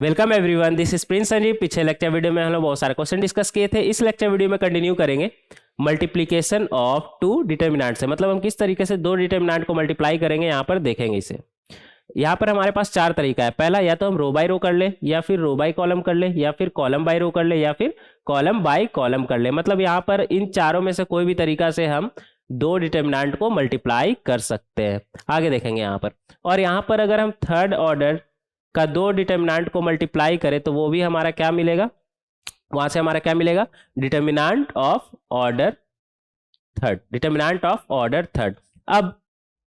Welcome everyone, this is Prince Sanjeev. पिछले lecture video में हम लोग बहुत सारे क्वेश्चन डिस्कस किए थे। इस लेक्चर वीडियो में कंटिन्यू करेंगे मल्टीप्लीकेशन ऑफ टू डिटर्मिनेंट से, मतलब हम किस तरीके से दो डिटर्मिनेंट को मल्टीप्लाई करेंगे यहाँ पर देखेंगे इसे। यहाँ पर हमारे पास चार तरीका है। पहला, या तो हम रो बाय रो कर ले, या फिर रो बाय कॉलम कर ले, या फिर कॉलम बाय रो कर ले, या फिर कॉलम बाय कॉलम कर ले। मतलब यहाँ पर इन चारों में से कोई भी तरीका से हम दो डिटर्मिनेंट को मल्टीप्लाई कर सकते हैं। आगे देखेंगे यहाँ पर। और यहाँ पर अगर हम थर्ड ऑर्डर का दो डिटर्मिनेंट को मल्टीप्लाई करें तो वो भी हमारा क्या मिलेगा, वहां से हमारा क्या मिलेगा, determinant of order third, determinant of order third. अब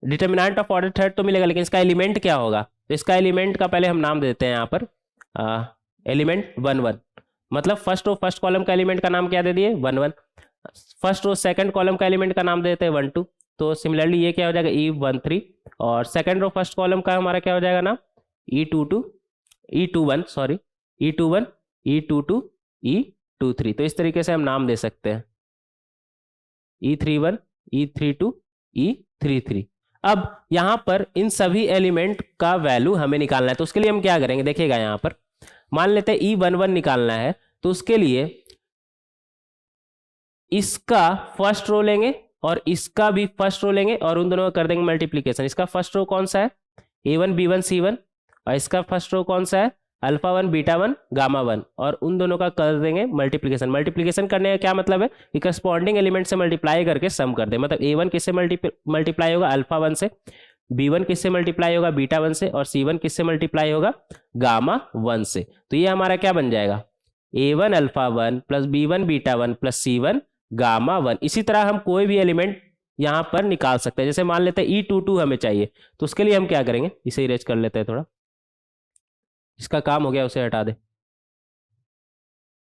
डिटर्मिनेंट ऑफ ऑर्डर थर्ड तो मिलेगा, लेकिन इसका एलिमेंट क्या होगा, तो इसका एलिमेंट का पहले हम नाम देते हैं यहाँ पर एलिमेंट 1 1। मतलब फर्स्ट रो फर्स्ट कॉलम का एलिमेंट का नाम क्या दे दिए, 1 1। फर्स्ट रो सेकंड कॉलम का एलिमेंट का नाम देते हैं 1 2। तो सिमिलरली ये क्या हो जाएगा, E1 3। और सेकंड रो फर्स्ट कॉलम का हमारा क्या हो जाएगा नाम, E21 sorry, E21 E22 E23। तो इस तरीके से हम नाम दे सकते हैं, E31 E32 E33। अब यहां पर इन सभी एलिमेंट का वैल्यू हमें निकालना है। तो उसके लिए हम क्या करेंगे, देखिएगा यहां पर मान लेते हैं E11 निकालना है, तो उसके लिए इसका फर्स्ट रो लेंगे और इसका भी फर्स्ट रो लेंगे और उन दोनों का कर देंगे मल्टीप्लीकेशन। इसका फर्स्ट रो कौन सा है, A1 B1 C1, और इसका फर्स्ट रो कौन सा है, अल्फा 1 बीटा 1 गामा 1, और उन दोनों का कर देंगे मल्टीप्लीकेशन। मल्टीप्लीकेशन करने का क्या मतलब है कि करस्पॉन्डिंग एलिमेंट से मल्टीप्लाई करके सम कर दे। मतलब A1 किससे मल्टीप्लाई होगा, अल्फा 1 से, B1 किससे मल्टीप्लाई होगा, बीटा 1 से, और C1 किससे मल्टीप्लाई होगा, गामा 1 से। तो ये हमारा क्या बन जाएगा, A1 alpha 1 plus B1 beta 1 plus C1 gamma 1। इसी तरह हम कोई भी एलिमेंट यहां पर निकाल सकते हैं। जैसे मान लेते हैं E22 हमें चाहिए, तो उसके लिए हम क्या करेंगे, इसे इरेज कर लेते हैं थोड़ा, इसका काम हो गया उसे हटा दे।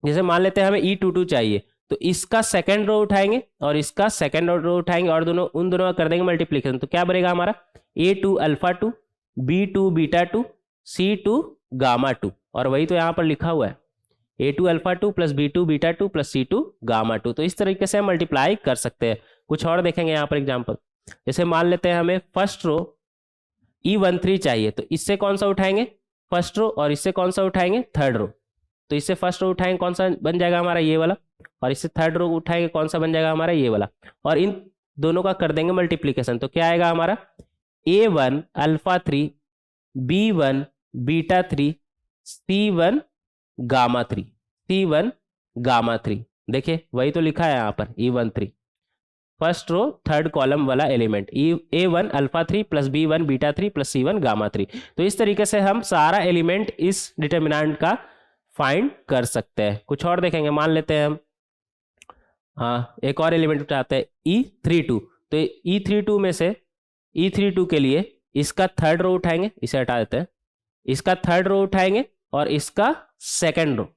जैसे मान लेते हैं हमें E22 चाहिए, तो इसका सेकंड रो उठाएंगे और इसका सेकंड रो उठाएंगे और दोनों उन दोनों का कर देंगे मल्टीप्लिकेशन। तो क्या बनेगा हमारा, A2 alpha 2 B2 beta 2 C2 gamma 2। और वही तो यहाँ पर लिखा हुआ है, A2 alpha 2 plus B2 beta 2 plus C2 gamma 2। तो इस तरीके से हम मल्टीप्लाई कर सकते हैं। कुछ और देखेंगे यहाँ पर एग्जाम्पल। जैसे मान लेते हैं हमें फर्स्ट रो E13 चाहिए, तो इससे कौन सा उठाएंगे, फर्स्ट रो, और इससे कौन सा उठाएंगे, थर्ड रो। तो इससे फर्स्ट रो उठाएंगे, कौन सा बन जाएगा हमारा, ये वाला, और इससे थर्ड रो उठाएंगे, कौन सा बन जाएगा हमारा, ये वाला, और इन दोनों का कर देंगे मल्टीप्लीकेशन। तो क्या आएगा हमारा, A1 alpha 3 B1 beta 3 C1 gamma 3 C1 gamma 3। देखिए वही तो लिखा है यहाँ पर E13, first row third column वाला element, A1 alpha 3 plus B1 beta 3 plus C1 gamma 3। तो इस तरीके से हम सारा एलिमेंट इस डिटर्मिनेंट का फाइंड कर सकते हैं। कुछ और देखेंगे, मान लेते हैं हम एक और एलिमेंट उठाते हैं E32। तो E32 में से E32 के लिए इसका थर्ड रो उठाएंगे, इसे हटा देते हैं, इसका थर्ड रो उठाएंगे और इसका सेकंड रो।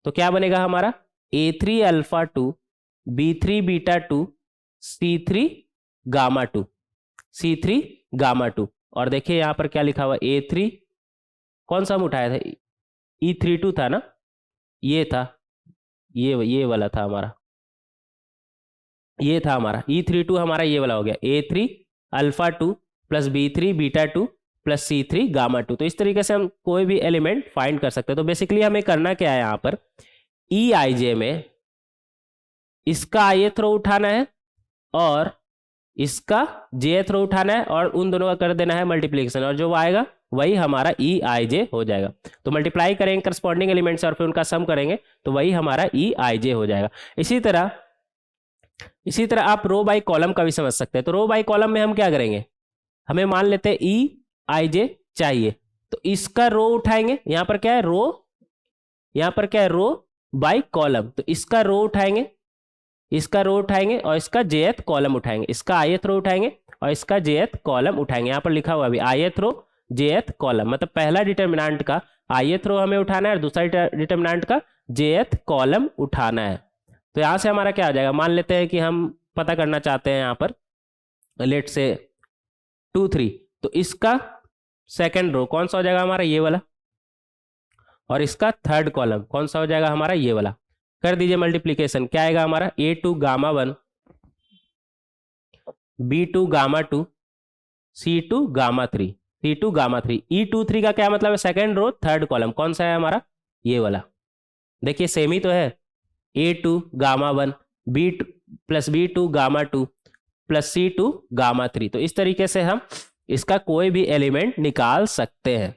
तो क्या बनेगा हमारा, A3 alpha 2 B3 beta 2 C3 gamma 2 C3 gamma 2। और देखिए यहाँ पर क्या लिखा हुआ, A3 कौन सा हम उठाया था, E32 था ना, ये था, ये वाला था हमारा, ये था हमारा E32 हमारा ये वाला हो गया, A3 alpha 2 plus B3 beta 2 plus C3 gamma 2। तो इस तरीके से हम कोई भी एलिमेंट फाइंड कर सकते हैं। तो बेसिकली हमें करना क्या है, यहाँ पर EIJ में इसका ith रो उठाना है और इसका jth रो उठाना है और उन दोनों का कर देना है मल्टीप्लिकेशन, और जो आएगा वही हमारा EIJ हो जाएगा। तो मल्टीप्लाई करेंगे करस्पॉन्डिंग एलिमेंट से और फिर उनका सम करेंगे तो वही हमारा EIJ हो जाएगा। इसी तरह आप रो बाय कॉलम का भी समझ सकते हैं। तो रो बाय कॉलम में हम क्या करेंगे, हमें मान लेते हैं EIJ चाहिए, तो इसका रो उठाएंगे, यहाँ पर क्या है रो, यहाँ पर क्या है रो बाय कॉलम, तो इसका रो उठाएंगे, इसका रो उठाएंगे और इसका jth कॉलम उठाएंगे, इसका ith रो उठाएंगे और इसका jth कॉलम उठाएंगे। यहाँ पर लिखा हुआ अभी ith रो jth कॉलम, मतलब पहला डिटर्मिनेंट का ith रो हमें उठाना है और दूसरा डिटर्मिनेंट का jth कॉलम उठाना है। तो यहाँ से हमारा क्या हो जाएगा, मान लेते हैं कि हम पता करना चाहते हैं यहाँ पर लेट से 2 3, तो इसका सेकंड रो कौन सा हो जाएगा हमारा, ये वाला, और इसका थर्ड कॉलम कौन सा हो जाएगा हमारा, ये वाला। कर दीजिए मल्टीप्लिकेशन, क्या आएगा हमारा, A2 gamma 1 B2 gamma 2 C2 gamma 3। C2 gamma 3। E23 का क्या मतलब है, सेकंड रो थर्ड कॉलम, कौन सा है हमारा, ये वाला। देखिए सेम ही तो है, A2 gamma 1 B2 plus B2 gamma 2 plus C2 gamma 3। तो इस तरीके से हम इसका कोई भी एलिमेंट निकाल सकते हैं।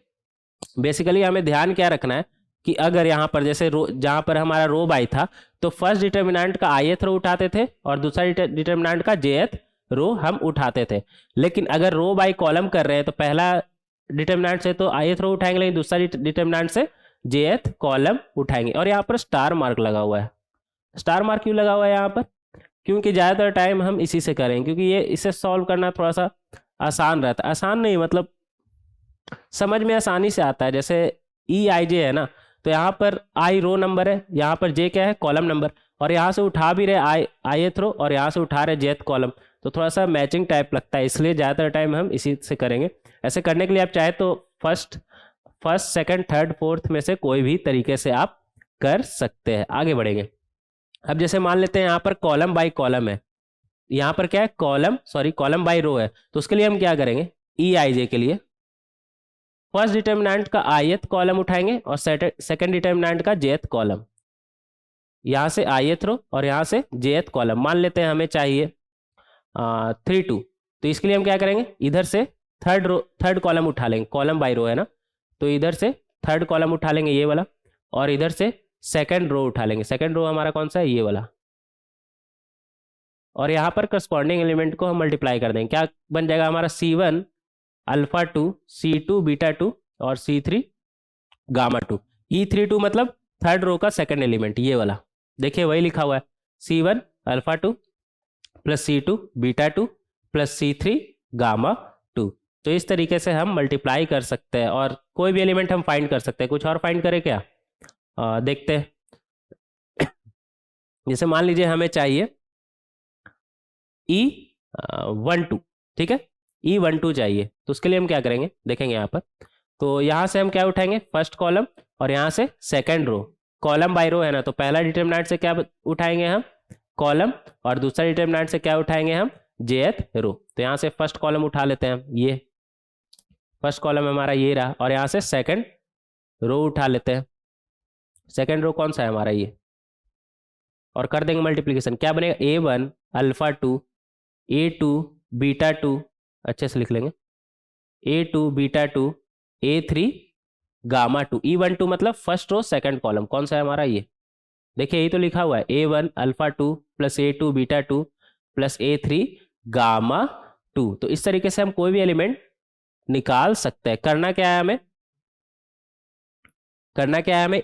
बेसिकली हमें ध्यान क्या रखना है कि अगर यहाँ पर जैसे रो, जहाँ पर हमारा रो बाई था, तो फर्स्ट डिटर्मिनेंट का ith रो उठाते थे और दूसरा डिटर्मिनेंट का jth रो हम उठाते थे। लेकिन अगर रो बाई कॉलम कर रहे हैं तो पहला डिटर्मिनेंट से तो ith रो उठाएंगे, लेकिन दूसरा डिटर्मिनेंट से jth कॉलम उठाएंगे। और यहाँ पर स्टार मार्क लगा हुआ है। स्टार मार्क क्यों लगा हुआ है यहाँ पर, क्योंकि ज़्यादातर टाइम हम इसी से करेंगे, क्योंकि ये इसे सॉल्व करना थोड़ा सा आसान रहता है। आसान नहीं मतलब समझ में आसानी से आता है। जैसे EIJ है ना, तो यहाँ पर I रो नंबर है, यहाँ पर J क्या है, कॉलम नंबर, और यहाँ से उठा भी रहे ith रो और यहाँ से उठा रहे jth कॉलम, तो थोड़ा सा मैचिंग टाइप लगता है, इसलिए ज़्यादातर टाइम हम इसी से करेंगे। ऐसे करने के लिए आप चाहे तो फर्स्ट सेकंड थर्ड फोर्थ में से कोई भी तरीके से आप कर सकते हैं। आगे बढ़ेंगे। अब जैसे मान लेते हैं यहाँ पर कॉलम बाई कॉलम है, यहाँ पर क्या है, कॉलम बाई रो है, तो उसके लिए हम क्या करेंगे, EIJ के लिए फर्स्ट डिटर्मिनेंट का ith कॉलम उठाएंगे और सेकंड डिटर्मिनेंट का jth कॉलम, यहाँ से ith रो और यहाँ से jth कॉलम। मान लेते हैं हमें चाहिए 3 2, तो इसके लिए हम क्या करेंगे, इधर से थर्ड कॉलम उठा लेंगे, कॉलम बाई रो है ना, तो इधर से थर्ड कॉलम उठा लेंगे ये वाला, और इधर से सेकंड रो उठा लेंगे। सेकंड रो हमारा कौन सा है, ये वाला, और यहाँ पर करस्पॉन्डिंग एलिमेंट को हम मल्टीप्लाई कर देंगे। क्या बन जाएगा हमारा, C1 अल्फा 2 C2 बीटा 2 और C3 गामा 2। E32 मतलब थर्ड रो का सेकंड एलिमेंट, ये वाला देखिए वही लिखा हुआ है, C1 alpha 2 plus C2 beta 2 plus C3 gamma 2। तो इस तरीके से हम मल्टीप्लाई कर सकते हैं और कोई भी एलिमेंट हम फाइंड कर सकते हैं। कुछ और फाइंड करें क्या, देखते हैं। जैसे मान लीजिए हमें चाहिए E12, ठीक है, E12 चाहिए, तो उसके लिए हम क्या करेंगे, देखेंगे यहाँ पर। तो यहाँ से हम क्या उठाएंगे, फर्स्ट कॉलम, और यहाँ से सेकंड रो, कॉलम बाय रो है ना, तो पहला डिटर्मिनेंट से क्या उठाएंगे हम, कॉलम, और दूसरा डिटर्मिनेंट से क्या उठाएंगे हम, jth रो। तो यहाँ से फर्स्ट कॉलम उठा लेते हैं हम, ये फर्स्ट कॉलम हमारा ये रहा, और यहाँ से सेकंड रो उठा लेते हैं। सेकंड रो कौन सा है हमारा, ये, और कर देंगे मल्टीप्लिकेशन। क्या बनेगा, A1 अल्फा 2 A2 बीटा 2, अच्छे से लिख लेंगे, A2 beta 2 A3 gamma 2। E12 मतलब फर्स्ट रो सेकंड कॉलम, कौन सा है हमारा, ये देखिए यही तो लिखा हुआ है, A1 alpha 2 plus A2 beta 2 plus A3 gamma 2। तो इस तरीके से हम कोई भी एलिमेंट निकाल सकते हैं। करना क्या है हमें,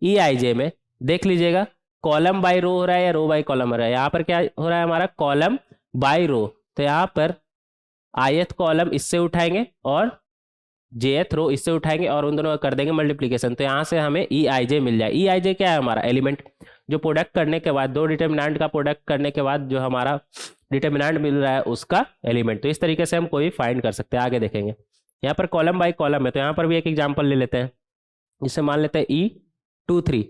EIJ में देख लीजिएगा, कॉलम बाय रो हो रहा है या रो बाय कॉलम हो रहा है। यहाँ पर क्या हो रहा है हमारा, कॉलम बाय रो, तो यहाँ पर ith कॉलम इससे उठाएंगे और jth रो इससे उठाएंगे और उन दोनों का कर देंगे मल्टीप्लिकेशन। तो यहाँ से हमें EIJ मिल जाए। EIJ क्या है हमारा, एलिमेंट जो प्रोडक्ट करने के बाद, दो डिटर्मिनेंट का प्रोडक्ट करने के बाद जो हमारा डिटर्मिनेंट मिल रहा है उसका एलिमेंट। तो इस तरीके से हम कोई भी फाइंड कर सकते हैं। आगे देखेंगे, यहाँ पर कॉलम बाय कॉलम है, तो यहाँ पर भी एक एग्जाम्पल ले लेते हैं। जिससे मान लेते हैं E23,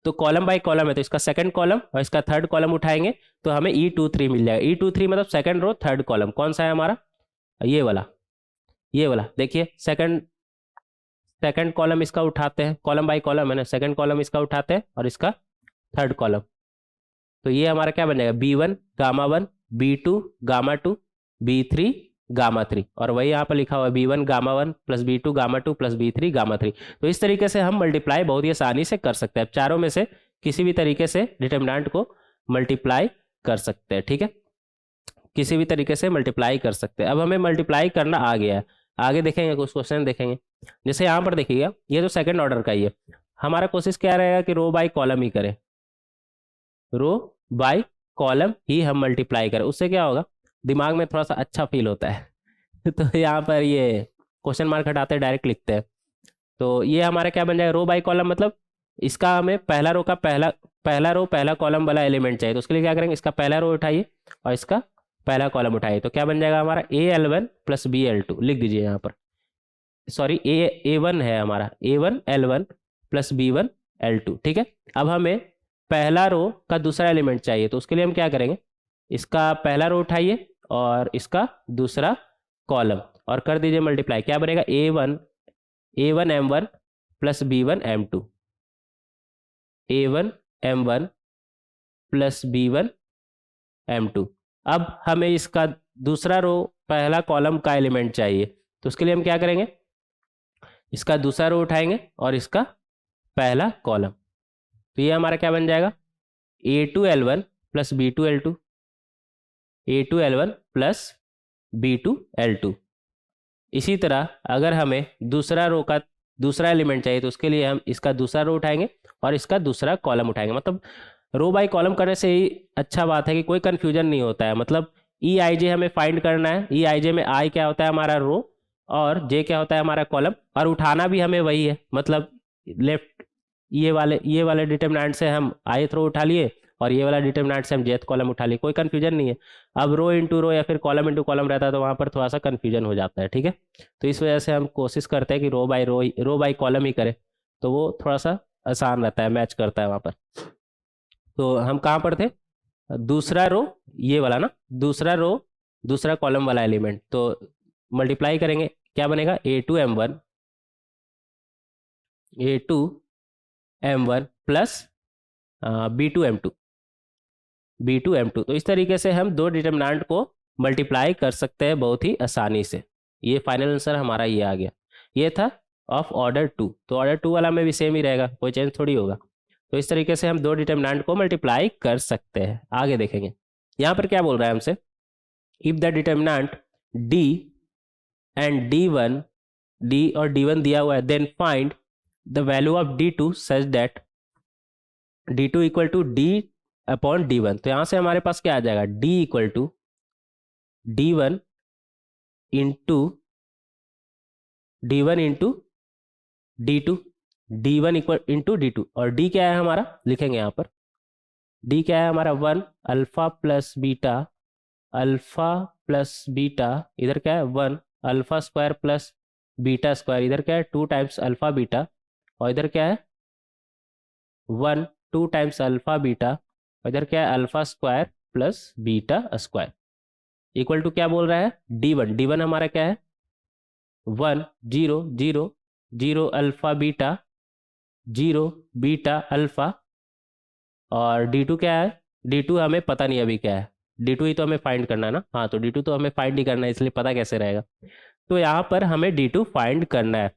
तो कॉलम बाय कॉलम है, तो इसका सेकंड कॉलम और इसका थर्ड कॉलम उठाएंगे तो हमें E23 मिल जाएगा। E23 मतलब सेकंड रो थर्ड कॉलम, कौन सा है हमारा, ये वाला, देखिए सेकंड कॉलम इसका उठाते हैं, कॉलम बाय कॉलम है ना, सेकंड कॉलम इसका उठाते हैं और इसका थर्ड कॉलम। तो ये हमारा क्या बन जाएगा, B1 gamma 1 B2 gamma 2 B3 gamma 3, और वही यहाँ पर लिखा हुआ है B1 gamma 1 plus B2 gamma 2 plus B3 gamma 3। तो इस तरीके से हम मल्टीप्लाई बहुत ही आसानी से कर सकते हैं। चारों में से किसी भी तरीके से डिटर्मिनेंट को मल्टीप्लाई कर सकते हैं, ठीक है, किसी भी तरीके से मल्टीप्लाई कर सकते हैं। अब हमें मल्टीप्लाई करना आ गया है, आगे देखेंगे कुछ क्वेश्चन देखेंगे। जैसे यहाँ पर देखिएगा, ये तो सेकंड ऑर्डर का ही है, हमारा कोशिश क्या रहेगा कि रो बाय कॉलम ही करें, रो बाय कॉलम ही हम मल्टीप्लाई करें। उससे क्या होगा, दिमाग में थोड़ा सा अच्छा फील होता है। तो यहाँ पर ये क्वेश्चन मार्क हटाते डायरेक्ट लिखते हैं। तो ये हमारा क्या बन जाएगा, रो बाय कॉलम मतलब इसका हमें पहला रो का पहला कॉलम वाला एलिमेंट चाहिए। तो उसके लिए क्या करेंगे, इसका पहला रो उठाइए और इसका पहला कॉलम उठाइए। तो क्या बन जाएगा हमारा, AL1 प्लस BL2, लिख दीजिए यहाँ पर, सॉरी A1 है हमारा, A1 L1 plus B1 L2, ठीक है। अब हमें पहला रो का दूसरा एलिमेंट चाहिए, तो उसके लिए हम क्या करेंगे, इसका पहला रो उठाइए और इसका दूसरा कॉलम, और कर दीजिए मल्टीप्लाई, क्या बनेगा A1 M1 plus B1 M2, A1 M1 plus B1 M2। अब हमें इसका दूसरा रो पहला कॉलम का एलिमेंट चाहिए, तो उसके लिए हम क्या करेंगे, इसका दूसरा रो उठाएंगे और इसका पहला कॉलम, तो ये हमारा क्या बन जाएगा, A2L1 plus B2L2, A2L1 plus B2L2। इसी तरह अगर हमें दूसरा रो का दूसरा एलिमेंट चाहिए तो उसके लिए हम इसका दूसरा रो उठाएंगे और इसका दूसरा कॉलम उठाएंगे। मतलब रो बाय कॉलम करने से ही अच्छा बात है कि कोई कन्फ्यूजन नहीं होता है। मतलब ई आई जे हमें फाइंड करना है, ई आई जे में आई क्या होता है हमारा रो और जे क्या होता है हमारा कॉलम, और उठाना भी हमें वही है। मतलब लेफ्ट ये वाले डिटरमिनेंट से हम आई रो उठा लिए और ये वाला डिटरमिनेंट से हम जेथ कॉलम उठा लिए, कोई कन्फ्यूजन नहीं है। अब रो इंटू रो या फिर कॉलम इंटू कॉलम रहता है तो वहाँ पर थोड़ा सा कन्फ्यूजन हो जाता है, ठीक है। तो इस वजह से हम कोशिश करते हैं कि रो बाय कॉलम ही करें, तो वो थोड़ा सा आसान रहता है, मैच करता है वहाँ पर। तो हम कहाँ पर थे, दूसरा रो ये वाला ना, दूसरा रो दूसरा कॉलम वाला एलिमेंट, तो मल्टीप्लाई करेंगे क्या बनेगा, A2M1 प्लस B2M2। तो इस तरीके से हम दो डिटरमिनेंट को मल्टीप्लाई कर सकते हैं बहुत ही आसानी से। ये फाइनल आंसर हमारा ये आ गया। ये था ऑफ ऑर्डर 2, तो ऑर्डर 2 वाला में भी सेम ही रहेगा, कोई चेंज थोड़ी होगा। तो इस तरीके से हम दो डिटरमिनेंट को मल्टीप्लाई कर सकते हैं। आगे देखेंगे यहाँ पर क्या बोल रहा है हमसे, if the determinant D and D और D1 दिया हुआ है, then find the value of D2 such that D2 equal to D upon D1। तो यहाँ से हमारे पास क्या आ जाएगा, D equal to D1 into D1 into D2, D1 equal into D2, और D क्या है हमारा, लिखेंगे यहाँ पर D क्या है हमारा 1 अल्फा प्लस बीटा, इधर क्या है 1 alpha square plus beta square, इधर क्या है 2 टाइम्स अल्फा बीटा, और इधर क्या है 1 2 टाइम्स अल्फा बीटा, और इधर क्या है alpha square plus beta square, equal to क्या बोल रहा है D1 हमारा क्या है 1 0 0 0 अल्फा बीटा 0 बीटा अल्फा, और D2 क्या है, D2 हमें पता नहीं अभी क्या है, D2 ही तो हमें फाइंड करना है ना। हाँ, तो D2 तो हमें फाइंड ही करना है, इसलिए पता कैसे रहेगा। तो यहाँ पर हमें D2 फाइंड करना है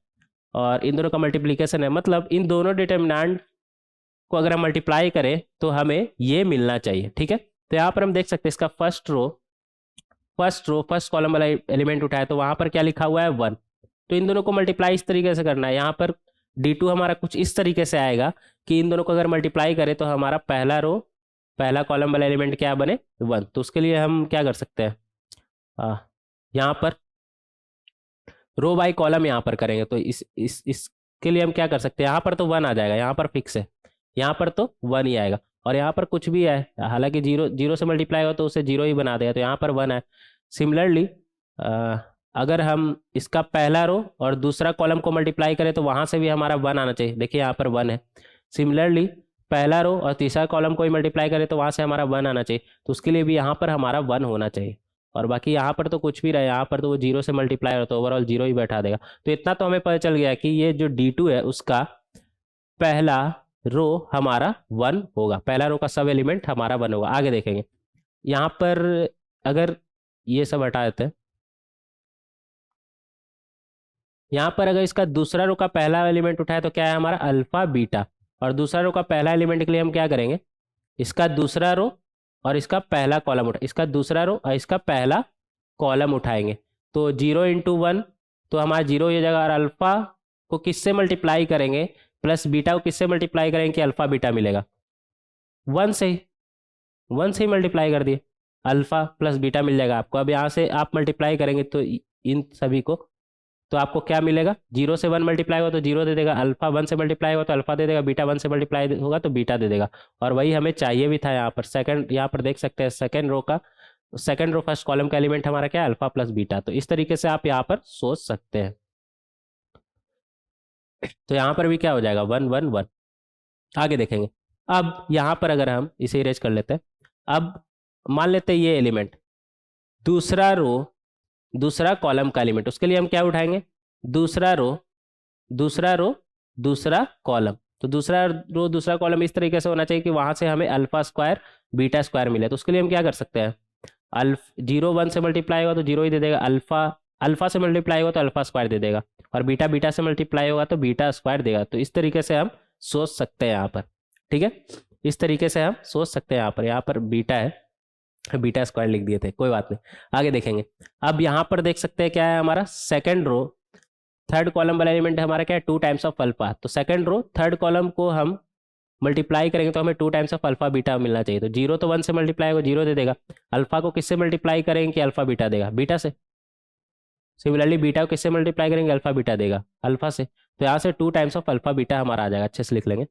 और इन दोनों का मल्टीप्लिकेशन है, मतलब इन दोनों डिटरमिनेंट को अगर हम मल्टीप्लाई करें तो हमें ये मिलना चाहिए, ठीक है। तो यहाँ पर हम देख सकते हैं इसका फर्स्ट कॉलम वाला एलिमेंट उठाया तो वहाँ पर क्या लिखा हुआ है 1, तो इन दोनों को मल्टीप्लाई इस तरीके से करना है। यहाँ पर D2 हमारा कुछ इस तरीके से आएगा कि इन दोनों को अगर मल्टीप्लाई करें तो हमारा पहला कॉलम वाला एलिमेंट क्या बने 1। तो उसके लिए हम क्या कर सकते हैं, यहाँ पर रो बाय कॉलम यहाँ पर करेंगे, तो इसके लिए हम क्या कर सकते हैं, यहाँ पर तो 1 आ जाएगा, यहाँ पर फिक्स है, यहाँ पर तो 1 ही आएगा, और यहाँ पर कुछ भी है, हालांकि जीरो से मल्टीप्लाई हो तो उसे 0 ही बना देगा, तो यहाँ पर 1 है। सिमिलरली अगर हम इसका पहला रो और दूसरा कॉलम को मल्टीप्लाई करें तो वहाँ से भी हमारा 1 आना चाहिए, देखिए यहाँ पर 1 है। सिमिलरली पहला रो और तीसरा कॉलम को ही मल्टीप्लाई करें तो वहाँ से हमारा 1 आना चाहिए, तो उसके लिए भी यहाँ पर हमारा 1 होना चाहिए। और बाकी यहाँ पर तो कुछ भी रहे, यहाँ पर तो वो 0 से मल्टीप्लाई हो तो ओवरऑल 0 ही बैठा देगा। तो इतना तो हमें पता चल गया कि ये जो D2 है उसका पहला रो हमारा 1 होगा, पहला रो का सब एलिमेंट हमारा 1 होगा। आगे देखेंगे यहाँ पर अगर ये सब हटा देते हैं, यहाँ पर अगर इसका दूसरा रो का पहला एलिमेंट उठाए तो क्या है हमारा अल्फा बीटा, और दूसरा रो का पहला एलिमेंट के लिए हम क्या करेंगे, इसका दूसरा रो और इसका पहला कॉलम इसका दूसरा रो और इसका पहला कॉलम उठाएंगे, तो 0 इंटू 1 तो हमारा 0 हो जाएगा, और अल्फा को किससे मल्टीप्लाई करेंगे प्लस बीटा को किससे मल्टीप्लाई करेंगे कि अल्फा बीटा मिलेगा, 1 से ही मल्टीप्लाई कर दिए, अल्फा प्लस बीटा मिल जाएगा आपको। अब यहाँ से आप मल्टीप्लाई करेंगे तो इन सभी को, तो आपको क्या मिलेगा, 0 से 1 मल्टीप्लाई होगा तो 0 दे देगा, अल्फा 1 से मल्टीप्लाई होगा तो अल्फा दे देगा, बीटा 1 से मल्टीप्लाई होगा तो बीटा दे देगा, और वही हमें चाहिए भी था। यहाँ पर यहाँ पर देख सकते हैं सेकंड रो फर्स्ट कॉलम का एलिमेंट हमारा क्या है अल्फा प्लस बीटा, तो इस तरीके से आप यहाँ पर सोच सकते हैं। तो यहाँ पर भी क्या हो जाएगा 1 1 1। आगे देखेंगे, अब यहाँ पर अगर हम इसे इरेज कर लेते हैं, अब मान लेते हैं ये एलिमेंट दूसरा रो दूसरा कॉलम का एलिमेंट, उसके लिए हम क्या उठाएंगे, दूसरा रो दूसरा रो दूसरा कॉलम। तो दूसरा रो दूसरा कॉलम इस तरीके से होना चाहिए कि वहां से हमें अल्फा स्क्वायर बीटा स्क्वायर मिले। तो उसके लिए हम क्या कर सकते हैं, जीरो वन से मल्टीप्लाई होगा तो जीरो ही दे देगा, अल्फा अल्फा से मल्टीप्लाई होगा तो अल्फा स्क्वायर दे देगा, और बीटा बीटा से मल्टीप्लाई होगा तो बीटा स्क्वायर देगा। तो इस तरीके से हम सोच सकते हैं यहाँ पर, ठीक है, इस तरीके से हम सोच सकते हैं। यहाँ पर बीटा है, बीटा स्क्वायर लिख दिए थे, कोई बात नहीं, आगे देखेंगे। अब यहाँ पर देख सकते हैं क्या है, हमारा सेकंड रो थर्ड कॉलम वाला एलिमेंट है हमारा क्या है, 2 टाइम्स ऑफ अल्फा। तो सेकंड रो थर्ड कॉलम को हम मल्टीप्लाई करेंगे तो हमें 2 टाइम्स ऑफ अल्फा बीटा मिलना चाहिए। तो जीरो तो 1 से मल्टीप्लाई होगा, जीरो दे देगा। अल्फा को किससे मल्टीप्लाई करेंगे कि अल्फा बीटा देगा, बीटा से। सिमिलरली बीटा को किससे मल्टीप्लाई करेंगे, अल्फा बीटा देगा, अल्फा से। तो यहाँ से 2 टाइम्स ऑफ अल्फा बीटा हमारा आ जाएगा, अच्छे से लिख लेंगे।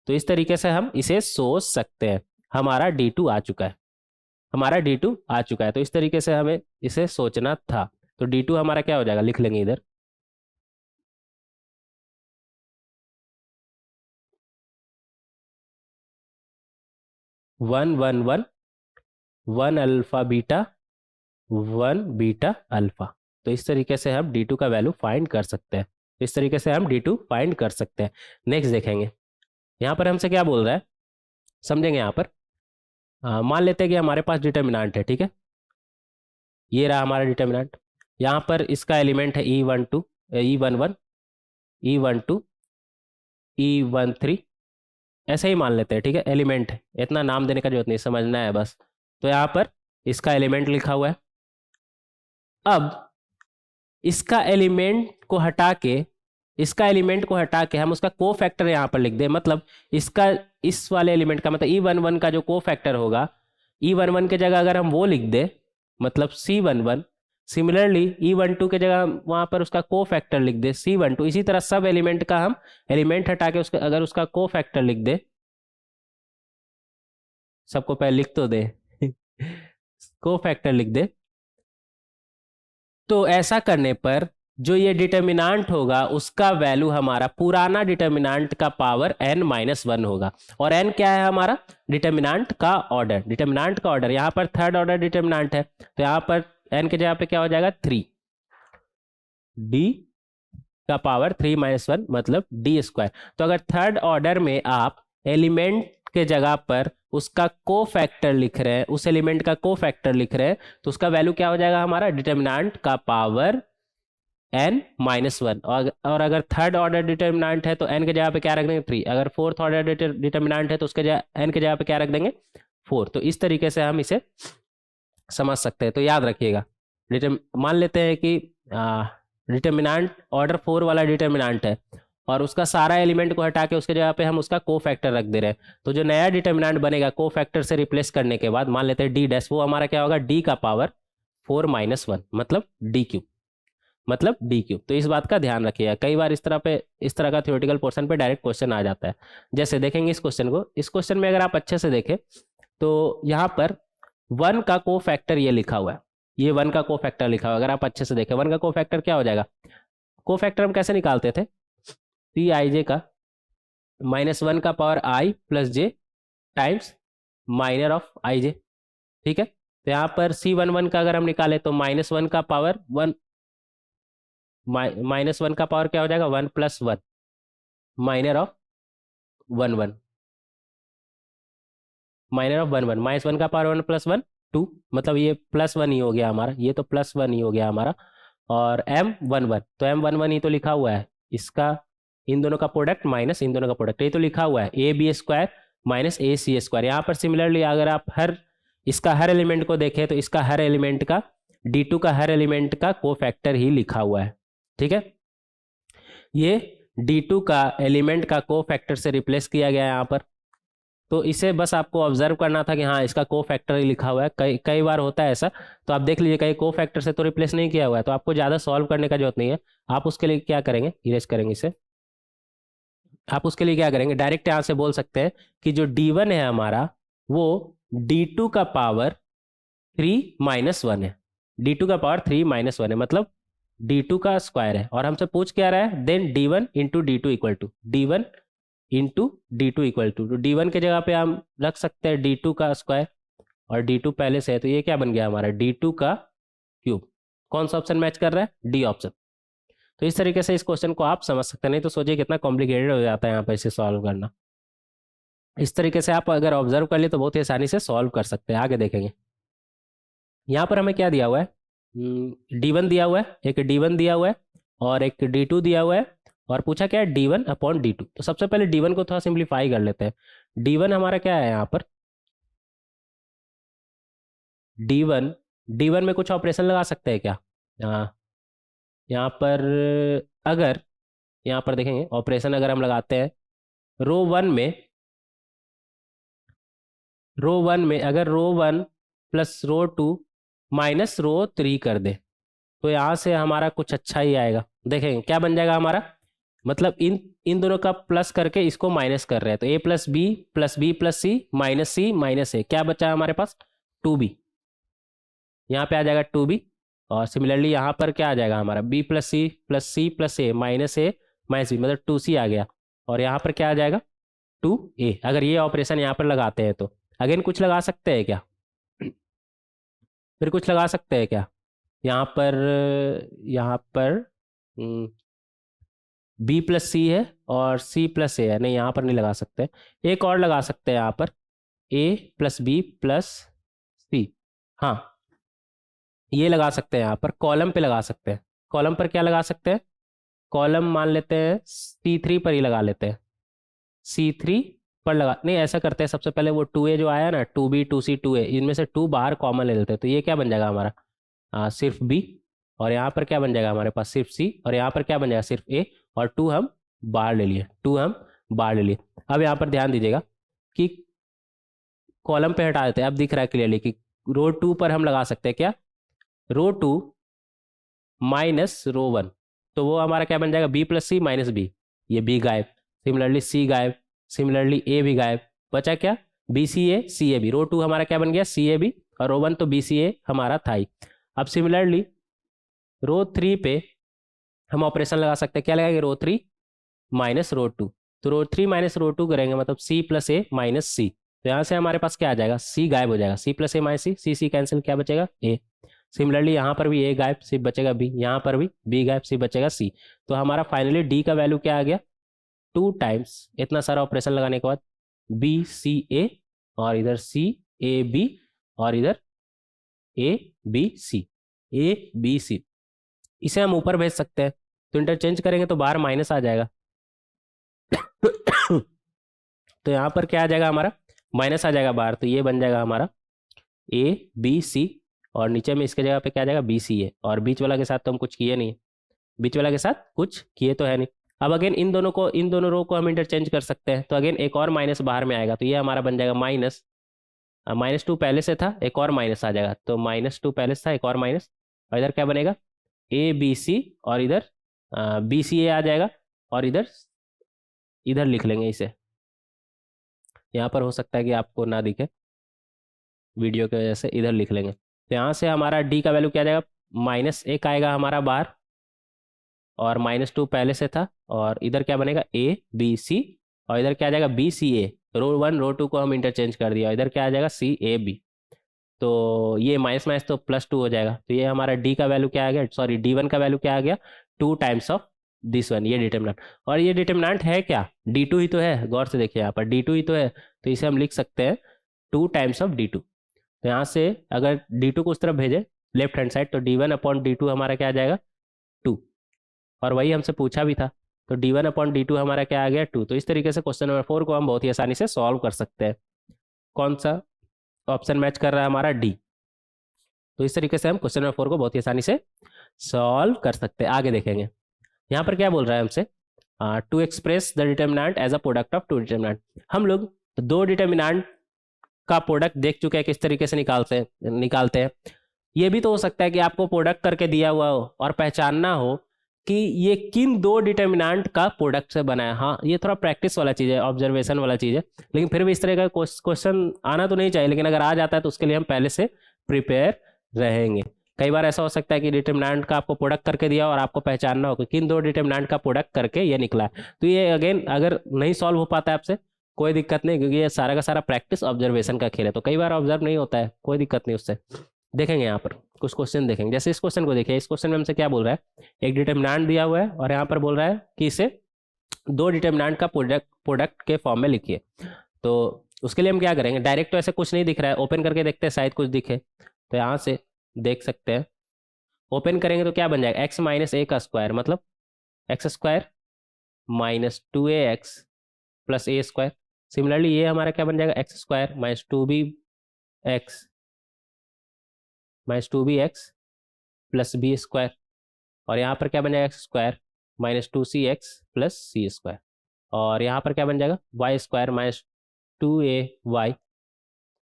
तो इस तरीके से हम इसे सोच सकते हैं। हमारा D2 आ चुका है, हमारा D2 आ चुका है। तो इस तरीके से हमें इसे सोचना था। तो D2 हमारा क्या हो जाएगा, लिख लेंगे इधर, 1 1 1 1 अल्फा बीटा 1 बीटा अल्फा। तो इस तरीके से हम D2 का वैल्यू फाइंड कर सकते हैं, इस तरीके से हम D2 फाइंड कर सकते हैं। नेक्स्ट देखेंगे, यहाँ पर हमसे क्या बोल रहा है, समझेंगे। यहाँ पर मान लेते हैं कि हमारे पास डिटर्मिनेंट है, ठीक है, ये रहा हमारा डिटर्मिनेंट। यहाँ पर इसका एलिमेंट है E12 E11 E12 E13, ऐसे ही मान लेते हैं, ठीक है, एलिमेंट है, इतना नाम देने का जरूरत नहीं, समझना है बस। तो यहाँ पर इसका एलिमेंट लिखा हुआ है। अब इसका एलिमेंट को हटा के हम उसका को फैक्टर यहाँ पर लिख दें, मतलब इसका इस वाले एलिमेंट का मतलब E11 का जो को फैक्टर होगा, E11 के जगह अगर हम वो लिख दें, मतलब C11, सिमिलरली E12 के जगह वहाँ पर उसका को फैक्टर लिख दे C12। इसी तरह सब एलिमेंट का हम एलिमेंट हटा के उसका अगर उसका को फैक्टर लिख दे, सबको पहले लिख तो दे को फैक्टर लिख दे, तो ऐसा करने पर जो ये डिटर्मिनेंट होगा उसका वैल्यू हमारा पुराना डिटर्मिनेंट का पावर n-1 होगा। और n क्या है हमारा, डिटर्मिनेंट का ऑर्डर, डिटर्मिनेंट का ऑर्डर। यहाँ पर थर्ड ऑर्डर डिटर्मिनेंट है, तो यहाँ पर n के जगह पे क्या हो जाएगा 3, d का पावर 3-1 मतलब d स्क्वायर। तो अगर थर्ड ऑर्डर में आप एलिमेंट के जगह पर उसका को फैक्टर लिख रहे हैं, उस एलिमेंट का को फैक्टर लिख रहे हैं, तो उसका वैल्यू क्या हो जाएगा हमारा, डिटर्मिनेंट का पावर n-1। और अगर थर्ड ऑर्डर डिटर्मिनेंट है तो n के जगह पे क्या रख देंगे 3, अगर फोर्थ ऑर्डर डिटर्मिनेंट है तो उसके जगह n के जगह पे क्या रख देंगे 4। तो इस तरीके से हम इसे समझ सकते हैं। तो याद रखिएगा, मान लेते हैं कि डिटर्मिनेंट ऑर्डर 4 वाला डिटर्मिनेंट है और उसका सारा एलिमेंट को हटा के उसके जगह पे हम उसका को फैक्टर रख दे रहे हैं। तो जो नया डिटर्मिनेंट बनेगा को फैक्टर से रिप्लेस करने के बाद, मान लेते हैं d डैश, वो हमारा क्या होगा d का पावर 4-1 मतलब d क्यूब, मतलब d क्यूब। तो इस बात का ध्यान रखिएगा, कई बार इस तरह का थ्योरेटिकल पोर्शन पे डायरेक्ट क्वेश्चन आ जाता है। जैसे देखेंगे इस क्वेश्चन को, इस क्वेश्चन में अगर आप अच्छे से देखें तो यहाँ पर 1 का को फैक्टर ये लिखा हुआ है, ये 1 का को फैक्टर लिखा हुआ है। अगर आप अच्छे से देखें 1 का को फैक्टर क्या हो जाएगा, को फैक्टर हम कैसे निकालते थे, Cij का -1 का power i plus j times minor of ij, ठीक है। तो यहाँ पर C11 का अगर हम निकाले तो -1 का पावर 1, -1 का पावर क्या हो जाएगा 1 + 1 माइनर ऑफ 1 1, माइनर ऑफ 1 1, -1 का पावर 1 + 1 2, मतलब ये +1 ही हो गया हमारा, ये तो +1 ही हो गया हमारा। और m11, तो m11 ही तो लिखा हुआ है, इसका इन दोनों का प्रोडक्ट माइनस इन दोनों का प्रोडक्ट, ये तो लिखा हुआ है AB² माइनस AC²। यहाँ पर सिमिलरली अगर आप इसका हर एलिमेंट को देखें तो इसका हर एलिमेंट का D2 का हर एलिमेंट का को फैक्टर ही लिखा हुआ है, ठीक है। ये D2 का एलिमेंट का को फैक्टर से रिप्लेस किया गया है यहाँ पर। तो इसे बस आपको ऑब्जर्व करना था कि हाँ इसका को फैक्टर ही लिखा हुआ है, कई बार होता है ऐसा। तो आप देख लीजिए कहीं को फैक्टर से तो रिप्लेस नहीं किया हुआ है, तो आपको ज़्यादा सॉल्व करने का जरूरत नहीं है। आप उसके लिए क्या करेंगे, इरेज करेंगे इसे, आप उसके लिए क्या करेंगे, डायरेक्ट यहाँ से बोल सकते हैं कि जो D1 है हमारा वो D2 का पावर 3-1 है, D2 का पावर 3-1 है, मतलब D2 का स्क्वायर है। और हमसे पूछ क्या रहा है, then D1 into D2 equal to D1 into D2 equal to, तो D1 के जगह पे हम रख सकते हैं D2 का स्क्वायर, और D2 पहले से है तो ये क्या बन गया हमारा D2 का क्यूब। कौन सा ऑप्शन मैच कर रहा है? D option. तो इस तरीके से इस क्वेश्चन को आप समझ सकते हैं, नहीं तो सोचिए कितना कॉम्प्लिकेटेड हो जाता है यहाँ पर इसे सॉल्व करना। इस तरीके से आप अगर ऑब्जर्व कर लिए तो बहुत ही आसानी से सॉल्व कर सकते हैं। आगे देखेंगे, यहाँ पर हमें क्या दिया हुआ है? D1 दिया हुआ है, एक D1 दिया हुआ है और एक D2 दिया हुआ है, और पूछा क्या है? D1 upon D2। तो सबसे पहले D1 को थोड़ा सिंप्लीफाई कर लेते हैं। D1 हमारा क्या है यहाँ पर? D1 में कुछ ऑपरेशन लगा सकते हैं क्या? यहाँ पर अगर यहाँ पर देखेंगे ऑपरेशन अगर हम लगाते हैं रो वन में अगर रो 1 प्लस रो 2 माइनस रो 3 कर दे तो यहाँ से हमारा कुछ अच्छा ही आएगा। देखेंगे क्या बन जाएगा हमारा, मतलब इन दोनों का प्लस करके इसको माइनस कर रहे हैं, तो a plus B plus C minus A, क्या बचा है हमारे पास? 2b। यहाँ पे आ जाएगा 2b, और सिमिलरली यहाँ पर क्या आ जाएगा हमारा? b प्लस सी प्लस ए माइनस बी, मतलब 2c आ गया, और यहाँ पर क्या आ जाएगा? 2a। अगर ये ऑपरेशन यहाँ पर लगाते हैं तो अगेन कुछ लगा सकते हैं क्या? फिर कुछ लगा सकते हैं क्या? यहाँ पर बी प्लस सी है और सी प्लस ए है, नहीं यहाँ पर नहीं लगा सकते। एक और लगा सकते हैं यहाँ पर, ए प्लस बी प्लस सी। हाँ, ये लगा सकते हैं, यहाँ पर कॉलम पे लगा सकते हैं। कॉलम पर क्या लगा सकते हैं? कॉलम मान लेते हैं C3 पर ही लगा लेते हैं। C3 पर लगा, नहीं ऐसा करते हैं, सबसे पहले वो 2a जो आया ना, 2b 2c 2a, इनमें से 2 बाहर कॉमन ले लेते हैं, तो ये क्या बन जाएगा हमारा? सिर्फ b, और यहाँ पर क्या बन जाएगा हमारे पास? सिर्फ c, और यहाँ पर क्या बन जाएगा? सिर्फ a, और 2 हम बाहर ले लिए। अब यहाँ पर ध्यान दीजिएगा कि कॉलम पे हटा देते हैं। अब दिख रहा है क्लियरली कि रो 2 पर हम लगा सकते हैं क्या? रो 2 माइनस रो 1, तो वो हमारा क्या बन जाएगा? b plus C minus B, ये b गायब, सिमिलरली c गायब, सिमिलरली a भी गायब, बचा क्या? BCA रो 2 हमारा क्या बन गया? CAB, और रो 1 तो BCA हमारा था ही। अब सिमिलरली रो 3 पे हम ऑपरेशन लगा सकते हैं, क्या लगाएंगे? रो 3 माइनस रो 2, तो रो 3 माइनस रो 2 करेंगे, मतलब C प्लस ए माइनस सी, तो यहाँ से हमारे पास क्या आ जाएगा? C गायब हो जाएगा, C प्लस ए माइनस सी कैंसिल, क्या बचेगा? A। सिमिलरली यहाँ पर भी A गायब, सिर्फ बचेगा B, यहाँ पर भी B गायब, सिर्फ बचेगा C। तो हमारा फाइनली D का वैल्यू क्या आ गया? 2 टाइम्स इतना सारा ऑपरेशन लगाने के बाद BCA, और इधर CAB, और इधर ABC। इसे हम ऊपर भेज सकते हैं, तो इंटरचेंज करेंगे तो बाहर माइनस आ जाएगा। तो यहाँ पर क्या आ जाएगा हमारा? माइनस आ जाएगा बाहर, तो ये बन जाएगा हमारा ABC, और नीचे में इसके जगह पे क्या आ जाएगा? BCA, और बीच वाला के साथ तो हम कुछ किए नहीं, बीच वाला के साथ कुछ किए तो है नहीं। अब अगेन इन दोनों रो को हम इंटरचेंज कर सकते हैं, तो अगेन एक और माइनस बाहर में आएगा, तो ये हमारा बन जाएगा -2 पहले से था, एक और माइनस आ जाएगा, तो -2 पहले से था, एक और माइनस, और इधर क्या बनेगा? ABC, और इधर BCA आ जाएगा, और इधर लिख लेंगे इसे। यहाँ पर हो सकता है कि आपको ना दिखे वीडियो की वजह से, इधर लिख लेंगे, तो यहाँ से हमारा D का वैल्यू क्या आ जाएगा? -1 आएगा हमारा बाहर, और -2 पहले से था, और इधर क्या बनेगा? ABC, और इधर क्या आ जाएगा? BCA। रो 1 रो 2 को हम इंटरचेंज कर दिया, इधर क्या आ जाएगा? CAB, तो ये माइनस माइनस तो +2 हो जाएगा, तो ये हमारा D का वैल्यू क्या आ गया? सॉरी, D1 का वैल्यू क्या आ गया? 2 टाइम्स ऑफ दिस वन, ये डिटर्मिनेंट। और ये डिटर्मिनेंट है क्या? D2 ही तो है, गौर से देखिए यहाँ पर D2 ही तो है, तो इसे हम लिख सकते हैं 2 टाइम्स ऑफ D2। तो यहाँ से अगर D2 को उस तरफ भेजे लेफ्ट हैंड साइड, तो D1 अपॉन D2 हमारा क्या आ जाएगा? 2, और वही हमसे पूछा भी था, तो D1 अपॉन D2 हमारा क्या आ गया? 2। तो इस तरीके से क्वेश्चन नंबर 4 को हम बहुत ही आसानी से सॉल्व कर सकते हैं। कौन सा ऑप्शन मैच कर रहा है हमारा? D। तो इस तरीके से हम क्वेश्चन नंबर 4 को बहुत ही आसानी से सॉल्व कर सकते हैं। आगे देखेंगे, यहाँ पर क्या बोल रहा है हमसे? To express the determinant as a product of 2 determinant. हम लोग 2 डिटर्मिनेंट का प्रोडक्ट देख चुके हैं किस तरीके से निकालते हैं। ये भी तो हो सकता है कि आपको प्रोडक्ट करके दिया हुआ हो और पहचानना हो कि ये किन 2 डिटर्मिनेंट का प्रोडक्ट से बना है। हाँ, ये थोड़ा प्रैक्टिस वाला चीज़ है, ऑब्जर्वेशन वाला चीज़ है, लेकिन फिर भी इस तरह का क्वेश्चन आना तो नहीं चाहिए, लेकिन अगर आ जाता है तो उसके लिए हम पहले से प्रिपेयर रहेंगे। कई बार ऐसा हो सकता है कि डिटर्मिनेंट का आपको प्रोडक्ट करके दिया और आपको पहचानना हो कि किन 2 डिटर्मिनेंट का प्रोडक्ट करके ये निकला है। तो ये अगेन अगर नहीं सॉल्व हो पाता है आपसे, कोई दिक्कत नहीं, क्योंकि ये सारा का सारा प्रैक्टिस ऑब्जर्वेशन का खेल है, तो कई बार ऑब्जर्व नहीं होता है, कोई दिक्कत नहीं उससे। देखेंगे यहाँ पर कुछ क्वेश्चन देखेंगे। जैसे इस क्वेश्चन को देखिए, इस क्वेश्चन में हमसे क्या बोल रहा है, एक डिटर्मिनेंट दिया हुआ है और यहाँ पर बोल रहा है कि इसे दो डिटर्मिनेंट का प्रोडक्ट के फॉर्म में लिखिए। तो उसके लिए हम क्या करेंगे, डायरेक्ट तो ऐसे कुछ नहीं दिख रहा है, ओपन करके देखते हैं शायद कुछ दिखे। तो यहाँ से देख सकते हैं, ओपन करेंगे तो क्या बन जाएगा, एक्स माइनस ए का स्क्वायर, मतलब X square minus 2ax plus A square. Similarly ये हमारा क्या बन जाएगा, X square minus 2b X plus B square. और यहाँ पर क्या बन जाएगा, X square minus 2c x plus C square. और यहाँ पर क्या बन जाएगा, Y square minus 2ay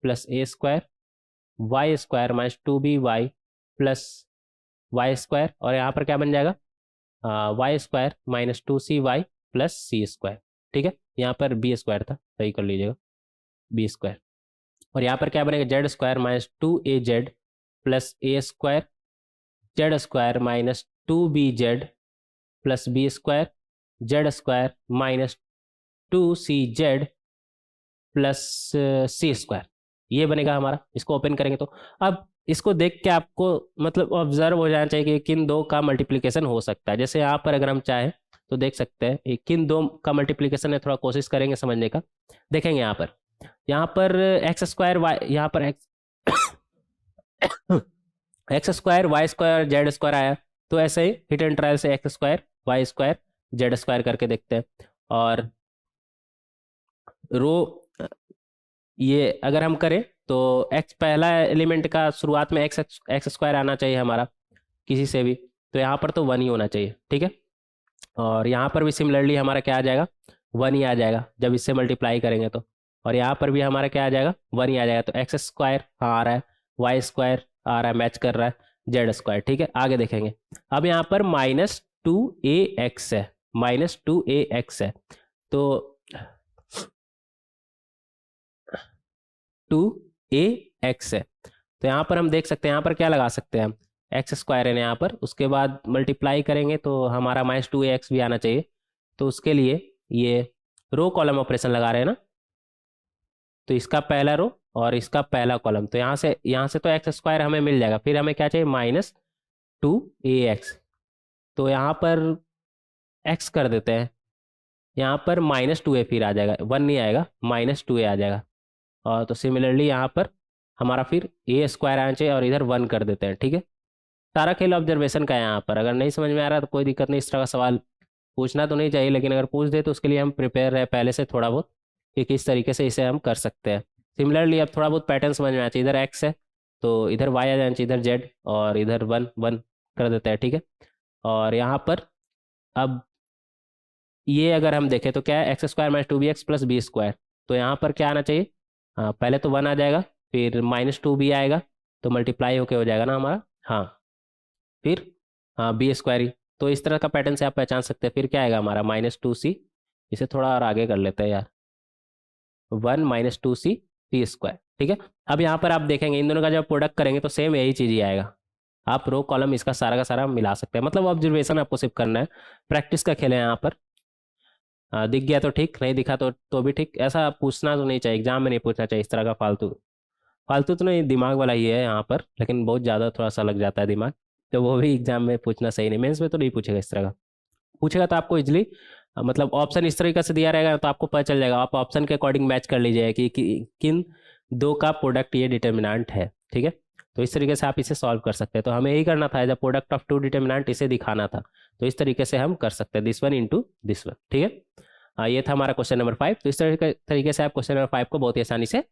plus A square, Y square minus 2by plus Y square. और यहाँ पर क्या बन जाएगा, Y square minus 2cy plus C square. ठीक है, यहाँ पर बी स्क्वायर था, सही कर लीजिएगा, बी स्क्वायर। और यहाँ पर क्या बनेगा, Z square minus 2az plus A square, Z square minus 2bz plus B square, Z square minus 2cz plus C square. ये बनेगा हमारा। इसको ओपन करेंगे तो अब इसको देख के आपको मतलब ऑब्जर्व हो जाना चाहिए कि किन दो का मल्टीप्लिकेशन हो सकता है। जैसे यहाँ पर अगर हम चाहें तो देख सकते हैं किन दो का मल्टीप्लिकेशन है, थोड़ा कोशिश करेंगे समझने का। देखेंगे यहाँ पर एक्स स्क्वायर वाई, यहाँ पर X square Y square Z square आया, तो ऐसे ही हिट एंड ट्रायल से X square Y square Z square करके देखते हैं। और रो ये अगर हम करें तो एक्स पहला एलिमेंट का शुरुआत में एक्स स्क्वायर आना चाहिए हमारा किसी से भी, तो यहाँ पर तो 1 ही होना चाहिए। ठीक है, और यहाँ पर भी सिमिलरली हमारा क्या आ जाएगा, 1 ही आ जाएगा जब इससे मल्टीप्लाई करेंगे तो। और यहाँ पर भी हमारा क्या आ जाएगा, 1 ही आ जाएगा। तो एक्स स्क्वायर हाँ आ रहा है, वाई स्क्वायर आ रहा है, मैच कर रहा है, जेड स्क्वायर। ठीक है, आगे देखेंगे। अब यहाँ पर -2ax है, -2ax है, तो 2ax है। तो यहाँ पर हम देख सकते हैं, यहाँ पर क्या लगा सकते हैं हम, एक्स स्क्वायर है यहाँ पर, उसके बाद मल्टीप्लाई करेंगे तो हमारा -2ax भी आना चाहिए। तो उसके लिए ये रो कॉलम ऑपरेशन लगा रहे हैं ना, तो इसका पहला रो और इसका पहला कॉलम, तो यहाँ से तो एक्स स्क्वायर हमें मिल जाएगा। फिर हमें क्या चाहिए, -2ax। तो यहाँ पर x कर देते हैं, यहाँ पर -2a फिर आ जाएगा, 1 नहीं आएगा, -2a आ जाएगा। और तो सिमिलरली यहाँ पर हमारा फिर ए स्क्वायर आना चाहिए और इधर 1 कर देते हैं। ठीक है, सारा खेल ऑब्जर्वेशन का है यहाँ पर। अगर नहीं समझ में आ रहा तो कोई दिक्कत नहीं, इस तरह का सवाल पूछना तो नहीं चाहिए, लेकिन अगर पूछ दे तो उसके लिए हम प्रिपेयर रहे पहले से थोड़ा बहुत कि किस तरीके से इसे हम कर सकते हैं। सिमिलरली अब थोड़ा बहुत पैटर्न समझ में आना चाहिए, इधर एक्स है तो इधर वाई आ जाना चाहिए, इधर जेड, और इधर 1 कर देते हैं। ठीक है, और यहाँ पर अब ये अगर हम देखें तो क्या है, X square minus 2bx plus B square. तो यहाँ पर क्या आना चाहिए, हाँ पहले तो 1 आ जाएगा, फिर -2b आएगा, तो मल्टीप्लाई होके हो जाएगा ना हमारा, हाँ फिर हाँ बी स्क्वायर ही। तो इस तरह का पैटर्न से आप पहचान सकते हैं। फिर क्या आएगा हमारा -2c, इसे थोड़ा और आगे कर लेते हैं यार, 1 -2c टी स्क्वायर। ठीक है, अब यहाँ पर आप देखेंगे इन दोनों का जब प्रोडक्ट करेंगे तो सेम यही चीज़ ही आएगा। आप रो कॉलम इसका सारा का सारा मिला सकते हैं, मतलब ऑब्जर्वेशन आपको सिर्फ करना है, प्रैक्टिस का खेल है यहाँ पर। दिख गया तो ठीक, नहीं दिखा तो भी ठीक। ऐसा पूछना तो नहीं चाहिए, एग्जाम में नहीं पूछना चाहिए इस तरह का फालतू फालतू तो नहीं, दिमाग वाला ही है यहाँ पर, लेकिन बहुत ज़्यादा थोड़ा सा लग जाता है दिमाग, तो वो भी एग्जाम में पूछना सही नहीं। मेंस में तो नहीं पूछेगा इस तरह का, पूछेगा तो आपको इजली मतलब ऑप्शन इस तरीके से दिया रहेगा तो आपको पता चल जाएगा, आप ऑप्शन के अकॉर्डिंग मैच कर लीजिएगा कि किन दो का प्रोडक्ट ये डिटर्मिनेंट है। ठीक है, तो इस तरीके से आप इसे सॉल्व कर सकते हैं। तो हमें यही करना था, जब प्रोडक्ट ऑफ टू डिटर्मिनेंट इसे दिखाना था, तो इस तरीके से हम कर सकते हैं, this one into this one. ठीक है, ये था हमारा क्वेश्चन नंबर 5। तो इस तरीके से आप क्वेश्चन नंबर 5 को बहुत ही आसानी से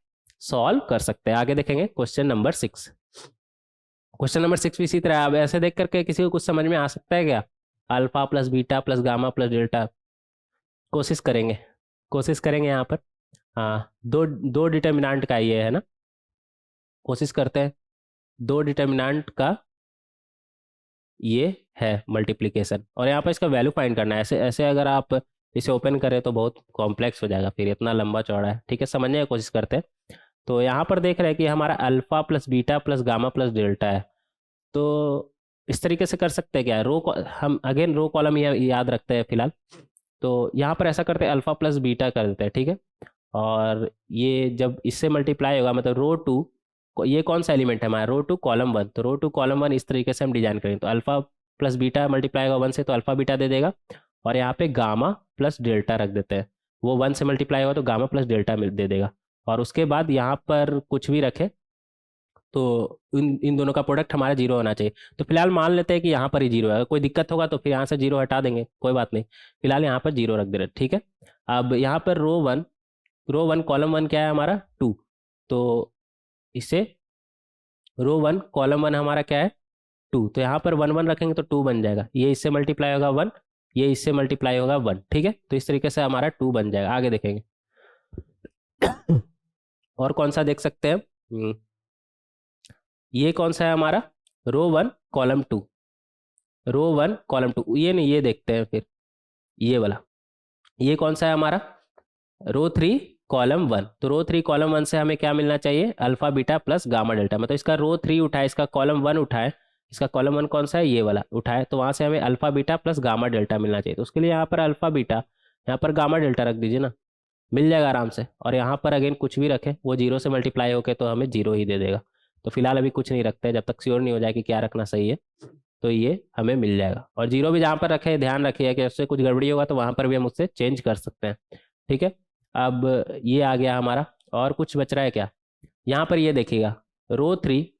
सॉल्व कर सकते हैं। आगे देखेंगे क्वेश्चन नंबर 6। क्वेश्चन नंबर 6 भी इसी तरह, अब ऐसे देख करके किसी को कुछ समझ में आ सकता है क्या, alpha plus beta plus gamma plus delta. कोशिश करेंगे यहाँ पर, हाँ दो डिटर्मिनेंट का ये है ना, कोशिश करते हैं, दो डिटर्मिनेंट का ये है मल्टीप्लिकेशन, और यहाँ पर इसका वैल्यू फाइंड करना है। ऐसे अगर आप इसे ओपन करें तो बहुत कॉम्प्लेक्स हो जाएगा, फिर इतना लंबा चौड़ा है। ठीक है, समझने की कोशिश करते हैं। तो यहाँ पर देख रहे हैं कि हमारा alpha plus beta plus gamma plus delta है, तो इस तरीके से कर सकते हैं क्या, हम अगेन रो कॉलम याद रखते हैं फिलहाल। तो यहाँ पर ऐसा करते हैं, अल्फा प्लस बीटा कर देते हैं। ठीक है, और ये जब इससे मल्टीप्लाई होगा मतलब रो 2 ये कौन सा एलिमेंट है हमारा, रो टू कॉलम वन, तो रो टू कॉलम वन इस तरीके से हम डिजाइन करेंगे। तो अल्फा प्लस बीटा मल्टीप्लाई होगा वन से तो अल्फा बीटा दे देगा, और यहाँ पे गामा प्लस डेल्टा रख देते हैं, वो वन से मल्टीप्लाई होगा तो गामा प्लस डेल्टा दे देगा। और उसके बाद यहाँ पर कुछ भी रखे तो इन इन दोनों का प्रोडक्ट हमारा जीरो होना चाहिए। तो फिलहाल मान लेते हैं कि यहाँ पर ही जीरो है, कोई दिक्कत होगा तो फिर यहाँ से जीरो हटा देंगे, कोई बात नहीं, फिलहाल यहाँ पर जीरो रख दे रहे, ठीक है। अब यहाँ पर रो वन कॉलम वन क्या है हमारा, टू, तो इसे रो वन कॉलम वन हमारा क्या है, टू, तो यहाँ पर वन वन रखेंगे तो टू बन जाएगा, ये इससे मल्टीप्लाई होगा वन, ये इससे मल्टीप्लाई होगा वन, ठीक है। तो इस तरीके से हमारा टू बन जाएगा। आगे देखेंगे और कौन सा देख सकते हैं, ये कौन सा है हमारा, रो one column to, row one column to, ये नहीं, ये देखते हैं फिर, ये वाला, ये कौन सा है हमारा, रो थ्री कॉलम वन, तो रो थ्री कॉलम वन से हमें क्या मिलना चाहिए, alpha beta plus gamma delta, मतलब इसका रो थ्री उठाए, इसका कॉलम वन उठाए, इसका कॉलम वन कौन सा है, ये वाला उठाए, तो वहां से हमें alpha beta plus gamma delta मिलना चाहिए। तो उसके लिए यहाँ पर अल्फा बीटा, यहाँ पर गामा डेल्टा रख दीजिए ना, मिल जाएगा आराम से। और यहाँ पर अगेन कुछ भी रखें वो जीरो से मल्टीप्लाई होके तो हमें जीरो ही दे देगा। तो फिलहाल अभी कुछ नहीं रखते, जब तक श्योर नहीं हो जाए कि क्या रखना सही है, तो ये हमें मिल जाएगा। और जीरो भी जहाँ पर रखे ध्यान रखिए कि उससे कुछ गड़बड़ी होगा तो वहाँ पर भी हम उससे चेंज कर सकते हैं, ठीक है। अब ये आ गया हमारा, और कुछ बच रहा है क्या, यहाँ पर ये देखिएगा रो थ्री,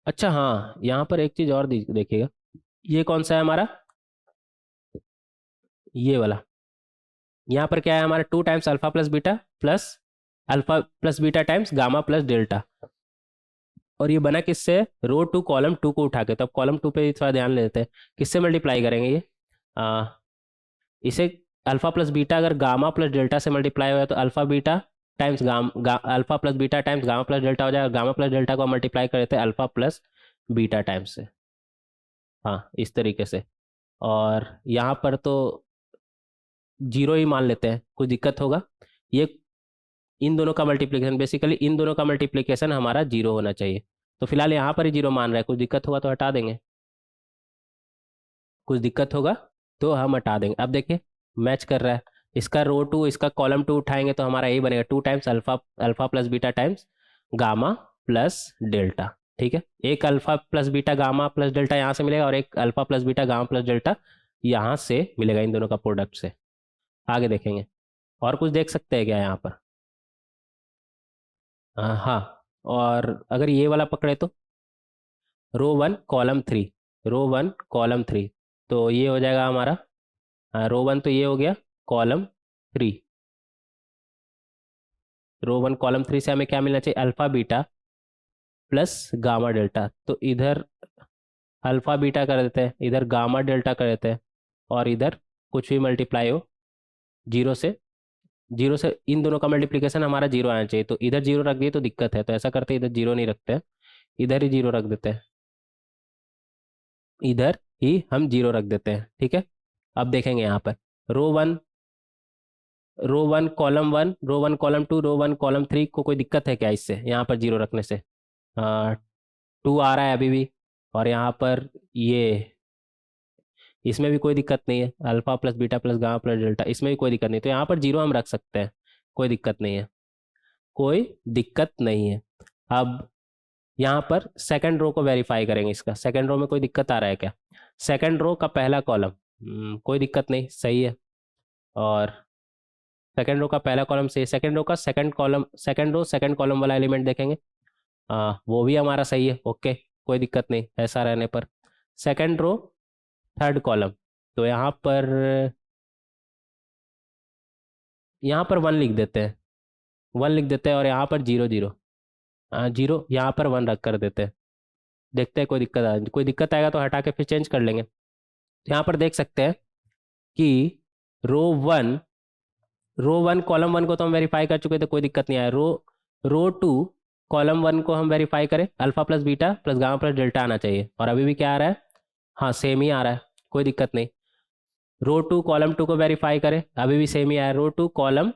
अच्छा हाँ यहाँ पर एक चीज़ और देखिएगा, ये कौन सा है हमारा, ये वाला, यहाँ पर क्या है हमारा, two times alpha plus beta plus alpha plus beta times gamma plus delta, और ये बना किससे, रो टू कॉलम टू को उठा के। तो अब कॉलम टू पे थोड़ा ध्यान लेते हैं, किससे मल्टीप्लाई करेंगे ये, आ, इसे अल्फा प्लस बीटा अगर गामा प्लस डेल्टा से मल्टीप्लाई होगा तो alpha beta times alpha plus beta times gamma plus delta हो जाएगा, गामा प्लस डेल्टा को मल्टीप्लाई कर देते हैं अल्फा प्लस बीटा टाइम्स से, हाँ इस तरीके से। और यहाँ पर तो जीरो ही मान लेते हैं, कुछ दिक्कत होगा, ये इन दोनों का मल्टीप्लिकेशन, बेसिकली इन दोनों का मल्टीप्लिकेशन हमारा जीरो होना चाहिए। तो फिलहाल यहाँ पर ही जीरो मान रहा है, कुछ दिक्कत होगा तो हटा देंगे, कुछ दिक्कत होगा तो हम हटा देंगे। अब देखिए मैच कर रहा है, इसका रो टू इसका कॉलम टू उठाएंगे तो हमारा यही बनेगा, two times alpha alpha plus beta times gamma plus delta, ठीक है। एक alpha plus beta gamma plus delta यहाँ से मिलेगा, और एक alpha plus beta gamma plus delta यहाँ से मिलेगा, इन दोनों का प्रोडक्ट से। आगे देखेंगे और कुछ देख सकते हैं क्या यहाँ पर, हाँ, और अगर ये वाला पकड़े तो रो वन कॉलम थ्री, रो वन कॉलम थ्री, तो ये हो जाएगा हमारा, रो वन तो ये हो गया, कॉलम थ्री, रो वन कॉलम थ्री से हमें क्या मिलना चाहिए, alpha beta plus gamma delta, तो इधर अल्फा बीटा कर देते हैं, इधर गामा डेल्टा कर देते हैं, और इधर कुछ भी मल्टीप्लाई हो जीरो से, जीरो से इन दोनों का मल्टीप्लिकेशन हमारा जीरो आना चाहिए, तो इधर जीरो रख दिए तो दिक्कत है, तो ऐसा करते हैं इधर जीरो नहीं रखते हैं, इधर ही जीरो रख देते हैं, इधर ही हम जीरो रख देते हैं, ठीक है। अब देखेंगे यहाँ पर रो one column one, row one column to, row one column three को कोई दिक्कत है क्या इससे, यहाँ पर जीरो रखने से, टू आ रहा है अभी भी, और यहाँ पर ये इसमें भी कोई दिक्कत नहीं है, alpha plus beta plus gamma plus delta, इसमें भी कोई दिक्कत नहीं, तो यहाँ पर जीरो हम रख सकते हैं, कोई दिक्कत नहीं है, कोई दिक्कत नहीं है। अब यहाँ पर सेकंड रो को वेरीफाई करेंगे, इसका सेकंड रो में कोई दिक्कत आ रहा है क्या, सेकंड रो का पहला कॉलम, कोई दिक्कत नहीं, सही है। और सेकंड रो का पहला कॉलम सही है, सेकंड रो का second column, second row second column वाला एलिमेंट देखेंगे, वो भी हमारा सही है, ओके कोई दिक्कत नहीं ऐसा रहने पर। सेकंड रो थर्ड कॉलम, तो यहाँ पर वन लिख देते हैं, वन लिख देते हैं, और यहाँ पर जीरो जीरो, जीरो यहाँ पर वन रख कर देते हैं, देखते हैं कोई दिक्कत आएगा तो हटा के फिर चेंज कर लेंगे। तो यहाँ पर देख सकते हैं कि रो वन कॉलम वन को तो हम वेरीफाई कर चुके थे, कोई दिक्कत नहीं आया, रो टू कॉलम वन को हम वेरीफाई करें, alpha plus beta plus gamma plus delta आना चाहिए, और अभी भी क्या आ रहा है, हाँ सेम ही आ रहा है, कोई दिक्कत नहीं। रो टू कॉलम टू को वेरीफाई करें, अभी भी सेम ही आया, रो टू कॉलम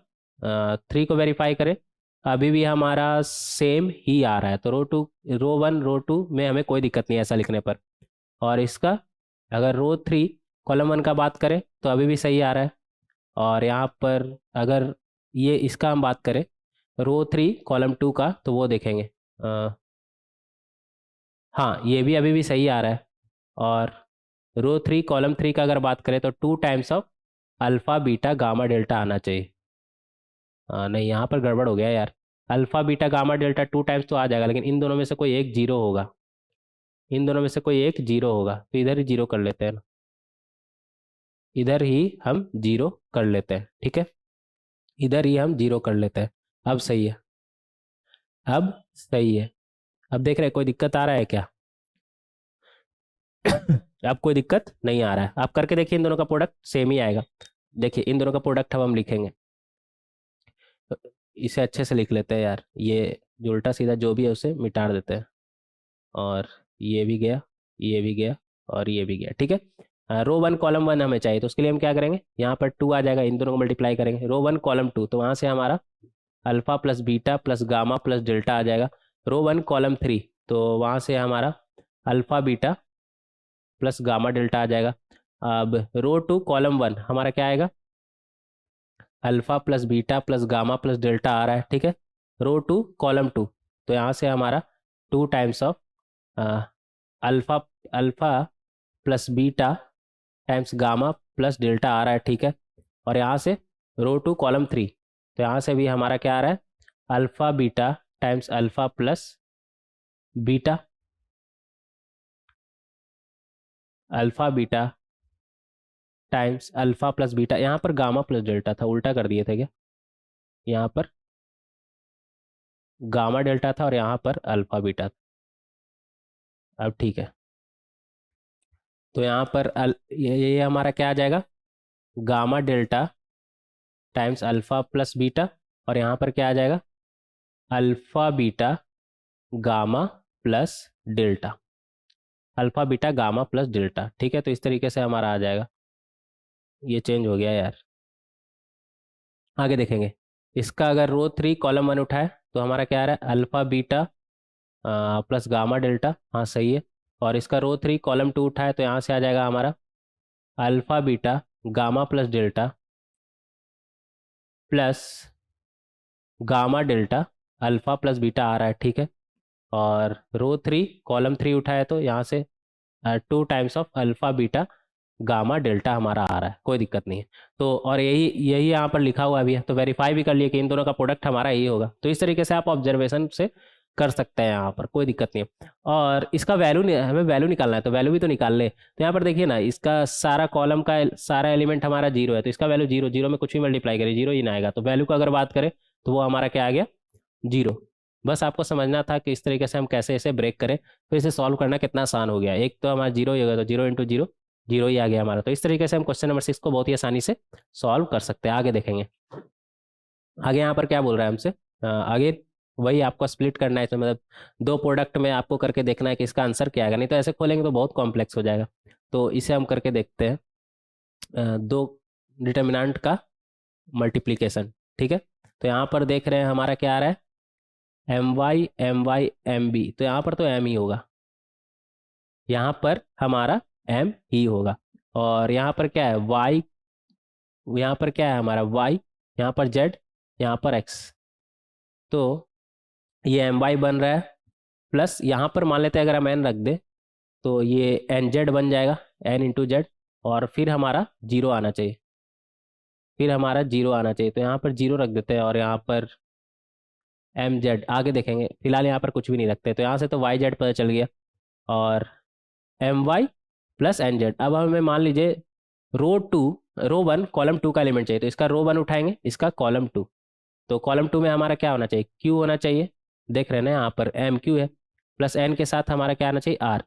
थ्री को वेरीफाई करें, अभी भी हमारा सेम ही आ रहा है, तो रो वन रो टू में हमें कोई दिक्कत नहीं है ऐसा लिखने पर। और इसका अगर रो थ्री कॉलम वन का बात करें तो अभी भी सही आ रहा है। और यहाँ पर अगर ये इसका हम बात करें, रो 3 कॉलम 2 का, तो वो देखेंगे। हाँ, ये भी अभी भी सही आ रहा है। और रो 3 कॉलम 3 का अगर बात करें तो 2 times of alpha beta gamma delta आना चाहिए। नहीं, यहाँ पर गड़बड़ हो गया यार। Alpha beta gamma delta 2 times तो आ जाएगा, लेकिन इन दोनों में से कोई एक जीरो होगा। इन दोनों में से कोई एक जीरो होगा, तो इधर ही जीरो कर लेते हैं ना। इधर ही हम जीरो कर लेते हैं, ठीक है। इधर ही हम जीरो कर लेते हैं। अब सही है। अब सही है। अब देख रहे हैं कोई दिक्कत आ रहा है क्या? अब कोई दिक्कत नहीं आ रहा है। आप करके देखिए, इन दोनों का प्रोडक्ट सेम ही आएगा। देखिए, इन दोनों का प्रोडक्ट अब हम लिखेंगे। इसे अच्छे से लिख लेते हैं यार, ये जो उल्टा सीधा जो भी है उसे मिटा देते हैं। और ये भी गया, ये भी गया, और ये भी गया, ठीक है। रो 1 कॉलम 1 हमें चाहिए, तो उसके लिए हम क्या करेंगे, यहाँ पर 2 आ जाएगा, इन दोनों को मल्टीप्लाई करेंगे। रो 1 कॉलम 2, तो वहाँ से हमारा alpha plus beta plus gamma plus delta आ जाएगा। रो 1 कॉलम 3, तो वहाँ से हमारा alpha beta plus gamma delta आ जाएगा। अब रो 2 कॉलम 1 हमारा क्या आएगा, alpha plus beta plus gamma plus delta आ रहा है, ठीक है। रो 2 कॉलम 2, तो यहाँ से हमारा 2 times of alpha alpha plus beta times gamma plus delta आ रहा है, ठीक है। और यहाँ से रो 2 कॉलम 3, तो यहाँ से भी हमारा क्या आ रहा है, alpha beta times alpha plus beta, alpha beta times alpha plus beta. यहाँ पर गामा प्लस डेल्टा था, उल्टा कर दिए थे क्या? यहाँ पर गामा डेल्टा था और यहाँ पर अल्फा बीटा था। अब ठीक है। तो यहाँ पर ये हमारा क्या आ जाएगा, gamma delta times alpha plus beta, और यहाँ पर क्या आ जाएगा, alpha beta gamma plus delta, alpha beta gamma plus delta, ठीक है। तो इस तरीके से हमारा आ जाएगा। ये चेंज हो गया यार। आगे देखेंगे, इसका अगर रो 3 कॉलम 1 उठाए, तो हमारा क्या आ रहा है, alpha beta plus gamma delta, हाँ सही है। और इसका रो 3 कॉलम 2 उठाए, तो यहाँ से आ जाएगा हमारा alpha beta gamma plus delta plus gamma delta alpha plus beta आ रहा है, ठीक है। और रो 3 कॉलम 3 उठाए, तो यहाँ से 2 times of alpha beta gamma delta हमारा आ रहा है, कोई दिक्कत नहीं है। तो और यही यही यहाँ पर लिखा हुआ भी है, तो वेरीफाई भी कर लिए कि इन दोनों का प्रोडक्ट हमारा यही होगा। तो इस तरीके से आप ऑब्जर्वेशन से कर सकते हैं, यहाँ पर कोई दिक्कत नहीं है। और इसका वैल्यू, हमें वैल्यू निकालना है, तो वैल्यू भी तो निकाल ले। तो यहाँ पर देखिए ना, इसका सारा कॉलम का सारा एलिमेंट हमारा जीरो है, तो इसका वैल्यू जीरो, जीरो में कुछ भी मल्टीप्लाई करें जीरो ही ना आएगा। तो वैल्यू का अगर बात करें, तो वो हमारा क्या आ गया, जीरो। बस आपको समझना था कि इस तरीके से हम कैसे इसे ब्रेक करें। तो इसे सॉल्व करना कितना आसान हो गया, एक तो हमारा जीरो ही होगा, तो जीरो इंटू जीरो, जीरो ही आ गया हमारा। तो इस तरीके से हम क्वेश्चन नंबर 6 को बहुत ही आसानी से सॉल्व कर सकते हैं। आगे देखेंगे, आगे यहाँ पर क्या बोल रहा है हमसे, आगे वही आपको स्प्लिट करना है, तो मतलब दो प्रोडक्ट में आपको करके देखना है कि इसका आंसर क्या आएगा, नहीं तो ऐसे खोलेंगे तो बहुत कॉम्प्लेक्स हो जाएगा। तो इसे हम करके देखते हैं, दो डिटर्मिनेंट का मल्टीप्लीकेशन, ठीक है। तो यहाँ पर देख रहे हैं हमारा क्या आ रहा है, एम वाई एम बी, तो यहाँ पर तो एम ही होगा, यहाँ पर हमारा एम ही होगा। और यहाँ पर क्या है, वाई, यहाँ पर क्या है हमारा वाई, यहाँ पर जेड, यहाँ पर एक्स। तो ये एम वाई बन रहा है, प्लस यहाँ पर मान लेते हैं अगर हम एन रख दे, तो ये एन जेड बन जाएगा, एन इंटू जेड। और फिर हमारा जीरो आना चाहिए, फिर हमारा जीरो आना चाहिए, तो यहाँ पर जीरो रख देते हैं। और यहाँ पर एम जेड, आगे देखेंगे, फिलहाल यहाँ पर कुछ भी नहीं रखते, तो यहाँ से तो वाई जेड पता चल गया। और M Y plus N Z. अब हमें मान लीजिए रो 2, रो 1 कॉलम 2 का एलिमेंट चाहिए, तो इसका रो 1 उठाएंगे, इसका कॉलम 2। तो कॉलम 2 में हमारा क्या होना चाहिए, क्यू होना चाहिए। देख रहे हैं ना, यहाँ पर एम क्यू है, प्लस एन के साथ हमारा क्या आना चाहिए, आर।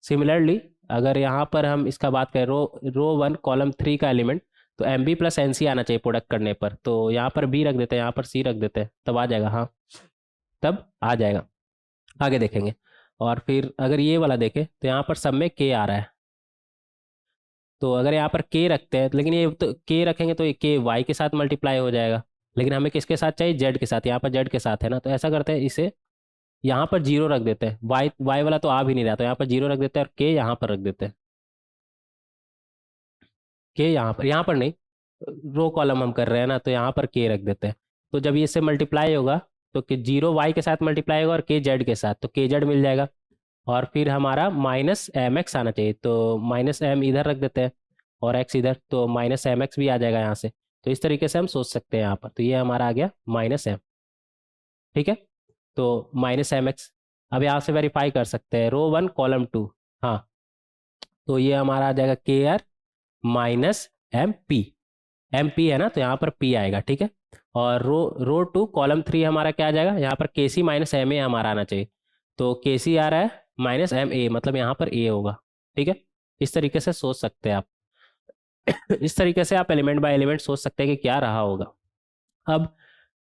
सिमिलरली अगर यहाँ पर हम इसका बात करें, रो 1 कॉलम 3 का एलिमेंट, तो M B plus N C आना चाहिए प्रोडक्ट करने पर। तो यहाँ पर बी रख देते हैं, यहाँ पर सी रख देते हैं, तब आ जाएगा, हाँ तब आ जाएगा। आगे देखेंगे, और फिर अगर ये वाला देखें, तो यहाँ पर सब में के आ रहा है। तो अगर यहाँ पर के रखते हैं, लेकिन ये तो के रखेंगे तो ये के वाई के साथ मल्टीप्लाई हो जाएगा, लेकिन हमें किसके साथ चाहिए, जेड के साथ। यहाँ पर जेड के साथ है ना, तो ऐसा करते हैं, इसे यहाँ पर जीरो रख देते हैं, वाई वाई वाला तो आ भी नहीं रहा, तो यहाँ पर जीरो रख देते हैं और के यहाँ पर रख देते हैं। के यहाँ पर नहीं, रो कॉलम हम कर रहे हैं ना, तो यहाँ पर के रख देते हैं। तो जब ये इससे मल्टीप्लाई होगा, तो कि 0 वाई के साथ मल्टीप्लाई होगा और के जेड के साथ, तो के जेड मिल जाएगा। और फिर हमारा माइनस एम एक्स आना चाहिए, तो माइनस एम इधर रख देते हैं और एक्स इधर, तो माइनस एम एक्स भी आ जाएगा यहाँ से। तो इस तरीके से हम सोच सकते हैं यहाँ पर, तो ये हमारा आ गया माइनस एम। ठीक है, तो माइनस एम एक्स। अब यहाँ से वेरीफाई कर सकते हैं रो 1 कॉलम 2। हाँ, तो ये हमारा आ जाएगा K R minus M P. M P है ना, तो यहाँ पर पी आएगा। ठीक है, और रो 2 कॉलम 3 हमारा क्या आ जाएगा, यहाँ पर के सी माइनस एम ए हमारा आना चाहिए। तो के सी आ रहा है माइनस एम ए, मतलब यहाँ पर ए होगा। ठीक है, इस तरीके से सोच सकते हैं आप। इस तरीके से आप एलिमेंट बाय एलिमेंट सोच सकते हैं कि क्या रहा होगा। अब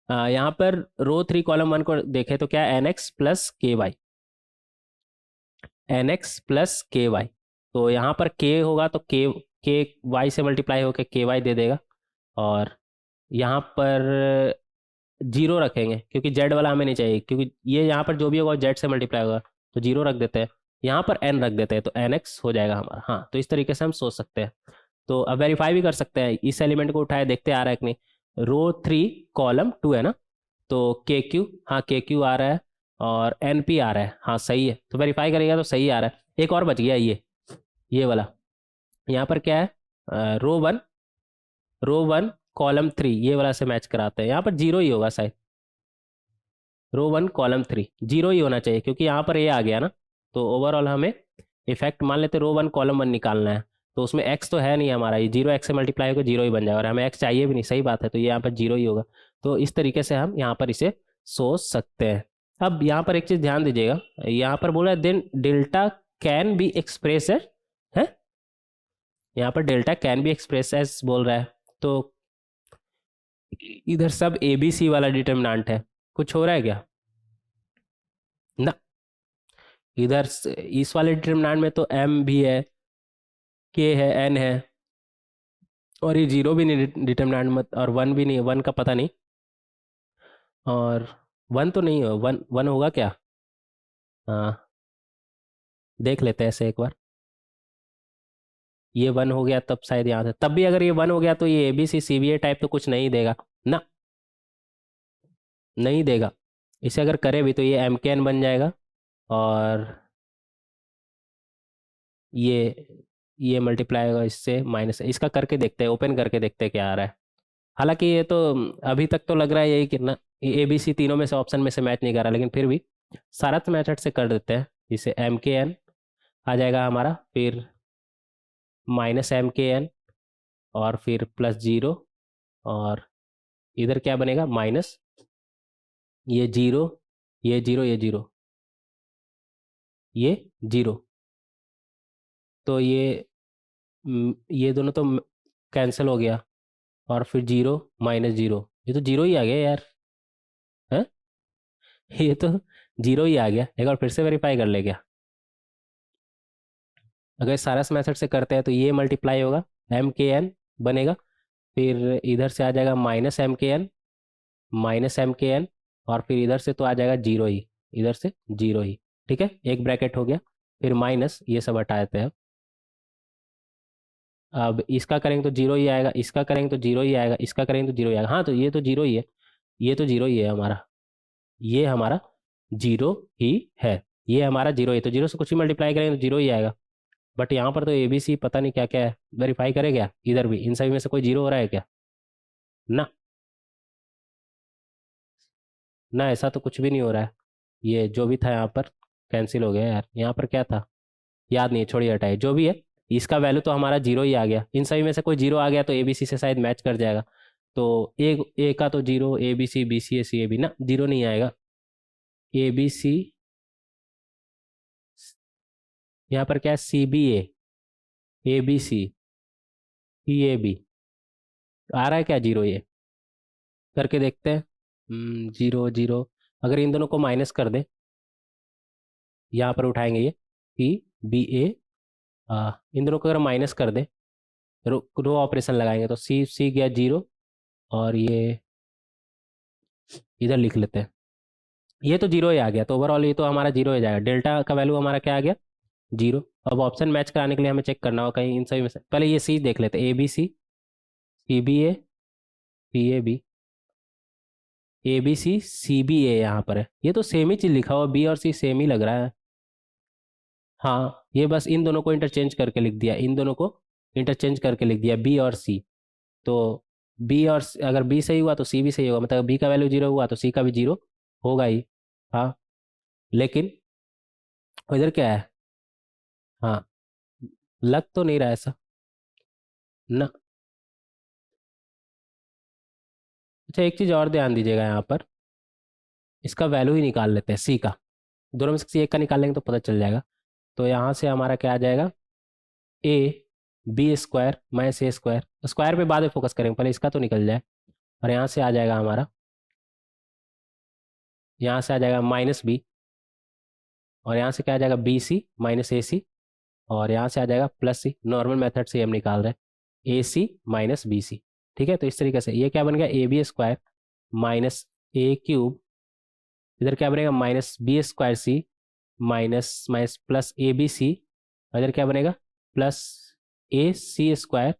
यहाँ पर रो 3 कॉलम 1 को देखें तो क्या एन एक्स प्लस के वाई, एन एक्स प्लस के वाई। तो यहाँ पर के होगा तो के वाई से मल्टीप्लाई होकर के वाई दे देगा। और यहाँ पर जीरो रखेंगे क्योंकि जेड वाला हमें नहीं चाहिए, क्योंकि ये यहाँ पर जो भी होगा जेड से मल्टीप्लाई होगा, तो जीरो रख देते हैं। यहाँ पर एन रख देते हैं, तो एन एक्स हो जाएगा हमारा। हाँ, तो इस तरीके से हम सोच सकते हैं। तो अब वेरीफाई भी कर सकते हैं, इस एलिमेंट को उठाए देखते आ रहा है कि नहीं। रो 3 कॉलम 2 है ना, तो के क्यू, हाँ के क्यू आ रहा है और एन पी आ रहा है। हाँ सही है, तो वेरीफाई करेगा तो सही आ रहा है। एक और बच गया ये वाला। यहाँ पर क्या है, रो 1 कॉलम 3, ये वाला से मैच कराते हैं। यहाँ पर जीरो ही होगा शायद, रो 1 कॉलम 3 जीरो ही होना चाहिए क्योंकि यहाँ पर ये आ गया ना। तो ओवरऑल हमें इफेक्ट मान लेते रो 1 कॉलम 1 निकालना है, तो उसमें एक्स तो है नहीं हमारा, ये जीरो एक्स से मल्टीप्लाई होकर जीरो ही बन जाएगा और हमें एक्स चाहिए भी नहीं। सही बात है, तो ये यहाँ पर जीरो ही होगा। तो इस तरीके से हम यहाँ पर इसे सोच सकते हैं। अब यहाँ पर एक चीज़ ध्यान दीजिएगा, यहाँ पर बोला then delta can be express है। यहाँ पर delta can be express as बोल रहा है, तो इधर सब ए बी सी वाला डिटर्मिनेंट है, कुछ हो रहा है क्या ना। इधर इस वाले डिटर्मिनेंट में तो एम भी है, के है, एन है, और ये जीरो भी नहीं डिटर्मिनेंट मत, और वन भी नहीं, वन का पता नहीं। और वन तो नहीं हो, वन वन होगा क्या। हाँ, देख लेते हैं ऐसे एक बार। ये वन हो गया तब शायद यहाँ से, तब भी अगर ये वन हो गया तो ये A B C C B A type तो कुछ नहीं देगा ना, नहीं देगा। इसे अगर करे भी तो ये एम के एन बन जाएगा, और ये ये मल्टीप्लाई होगा इससे, माइनस इसका करके देखते हैं, ओपन करके देखते हैं क्या आ रहा है। हालांकि ये तो अभी तक तो लग रहा है यही कितना, ए बी सी तीनों में से ऑप्शन में से मैच नहीं कर रहा, लेकिन फिर भी सारथ मेथड से कर देते हैं। इसे एम के एन आ जाएगा हमारा, फिर माइनस एम के एन, और फिर प्लस जीरो, और इधर क्या बनेगा माइनस, ये जीरो, ये जीरो, ये जीरो, ये जीरो। तो ये दोनों तो कैंसिल हो गया, और फिर जीरो माइनस जीरो, ये तो जीरो ही आ गया यार। है, ये तो जीरो ही आ गया। एक बार फिर से वेरीफाई कर ले क्या। अगर सारस मेथड से करते हैं तो ये मल्टीप्लाई होगा, एम के एन बनेगा, फिर इधर से आ जाएगा माइनस एम के एन, माइनस एम के एन, और फिर इधर से तो आ जाएगा जीरो ही, इधर से जीरो ही। ठीक है, एक ब्रैकेट हो गया, फिर माइनस, ये सब हटा देते हैं। अब इसका करेंगे तो जीरो ही आएगा, इसका करेंगे तो जीरो ही आएगा, इसका करेंगे तो जीरो ही आएगा। हाँ, तो ये तो जीरो ही है, ये तो जीरो ही है हमारा, ये हमारा जीरो ही है, ये हमारा जीरो ही, तो जीरो से कुछ ही मल्टीप्लाई करेंगे तो जीरो ही आएगा। बट यहाँ पर तो ए बी सी पता नहीं क्या क्या है, वेरीफाई करे क्या इधर भी, इन सभी में से कोई जीरो हो रहा है क्या ना। ना, ऐसा तो कुछ भी नहीं हो रहा है। ये जो भी था यहाँ पर कैंसिल हो गया यार, यहाँ पर क्या था याद नहीं, छोड़िए हटाइए, जो भी है। इसका वैल्यू तो हमारा जीरो ही आ गया, इन सभी में से कोई जीरो आ गया तो ए बी सी से शायद मैच कर जाएगा। तो ए का तो zero, A B C A C A B ना, जीरो नहीं आएगा। ए बी सी, यहाँ पर क्या है, C B A B C C A B, आ रहा है क्या जीरो, ये करके देखते हैं। जीरो जीरो, अगर इन दोनों को माइनस कर दें, यहाँ पर उठाएंगे ये सी बी ए, इन दोनों को अगर माइनस कर दें, रो ऑपरेशन लगाएंगे तो सी सी गया जीरो, और ये इधर लिख लेते हैं, ये तो जीरो ही आ गया। तो ओवरऑल ये तो हमारा जीरो ही जाएगा, डेल्टा का वैल्यू हमारा क्या आ गया, जीरो। अब ऑप्शन मैच कराने के लिए हमें चेक करना होगा कहीं इन सभी में से, पहले ये सी देख लेते हैं, A B C C B A C A B, A B C C B A यहाँ पर है, ये तो सेम ही चीज़ लिखा हुआ, बी और सी सेम ही लग रहा है। हाँ, ये बस इन दोनों को इंटरचेंज करके लिख दिया, इन दोनों को इंटरचेंज करके लिख दिया, बी और सी। तो बी और अगर बी सही हुआ तो सी भी सही होगा, मतलब बी का वैल्यू 0 हुआ तो सी का भी 0 होगा ही। हाँ, लेकिन इधर क्या है, हाँ, लग तो नहीं रहा ऐसा ना। अच्छा, एक चीज़ और ध्यान दीजिएगा यहाँ पर, इसका वैल्यू ही निकाल लेते हैं सी का, दोनों में से किसी एक का निकाल लेंगे तो पता चल जाएगा। तो यहाँ से हमारा क्या आ जाएगा, A B square minus A square, square पे बाद में फोकस करेंगे, पहले इसका तो निकल जाए। और यहाँ से आ जाएगा हमारा, यहाँ से आ जाएगा माइनस बी, और यहाँ से क्या आ जाएगा बी सी माइनस ए सी, और यहाँ से आ जाएगा प्लस सी। नॉर्मल मेथड से हम निकाल रहे हैं ए सी माइनस बी सी। ठीक है, तो इस तरीके से ये क्या बन गया, A B square minus A cube, इधर क्या बनेगा minus B square C minus minus plus A B C, इधर क्या बनेगा plus A C square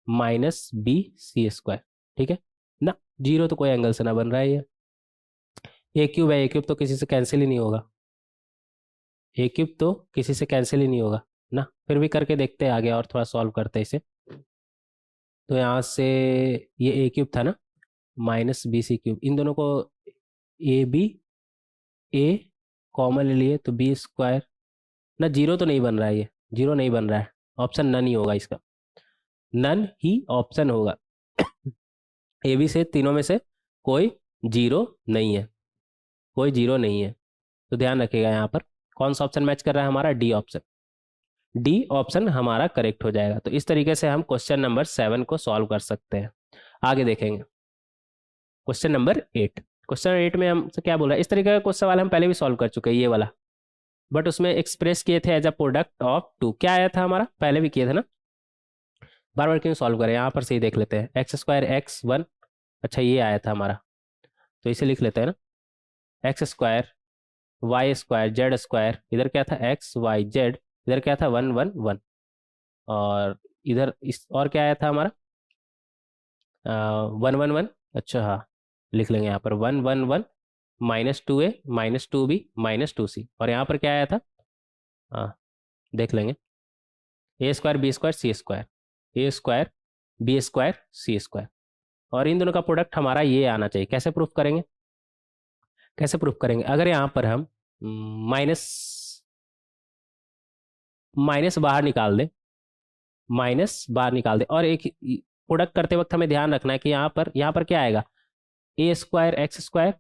minus B C square. ठीक है ना, जीरो तो कोई एंगल से ना बन रहा है ये, ए क्यूब है, ए क्यूब तो किसी से कैंसिल ही नहीं होगा, ए क्यूब तो किसी से कैंसिल ही नहीं होगा ना। फिर भी करके देखते हैं आगे, और थोड़ा सॉल्व करते हैं इसे। तो यहाँ से ये ए क्यूब था ना माइनस बी सी क्यूब, इन दोनों को ए बी ए कॉमन ले लिए तो बी स्क्वायर ना, जीरो तो नहीं बन रहा है, ये जीरो नहीं बन रहा है, ऑप्शन नन ही होगा इसका, नन ही ऑप्शन होगा। ए बी से तीनों में से कोई जीरो नहीं है, कोई जीरो नहीं है। तो ध्यान रखिएगा यहाँ पर कौन सा ऑप्शन मैच कर रहा है, हमारा डी ऑप्शन, डी ऑप्शन हमारा करेक्ट हो जाएगा। तो इस तरीके से हम क्वेश्चन नंबर 7 को सॉल्व कर सकते हैं। आगे देखेंगे क्वेश्चन नंबर 8। क्वेश्चन 8 में हमसे क्या बोल रहा है, इस तरीके का क्वेश्चन वाला हम पहले भी सॉल्व कर चुके हैं ये वाला, बट उसमें एक्सप्रेस किए थे as a product of two, क्या आया था हमारा, पहले भी किए थे ना, बार बार क्यों सॉल्व करें, यहाँ पर से ही देख लेते हैं, एक्स स्क्वायर एक्स वन, अच्छा ये आया था हमारा, तो इसे लिख लेते हैं ना, X square Y square Z square, इधर क्या था एक्स वाई जेड, इधर क्या था वन वन वन, और इधर इस और क्या आया था हमारा वन वन वन, अच्छा हाँ, लिख लेंगे यहाँ पर one one one minus two A minus two B minus two C, और यहाँ पर क्या आया था, हाँ देख लेंगे, A square B square C square, A square B square C square, और इन दोनों का प्रोडक्ट हमारा ये आना चाहिए। कैसे प्रूफ करेंगे, कैसे प्रूफ करेंगे, अगर यहाँ पर हम माइनस माइनस बाहर निकाल दें, माइनस बाहर निकाल दें, और एक प्रोडक्ट करते वक्त हमें ध्यान रखना है कि यहाँ पर क्या आएगा, A square X square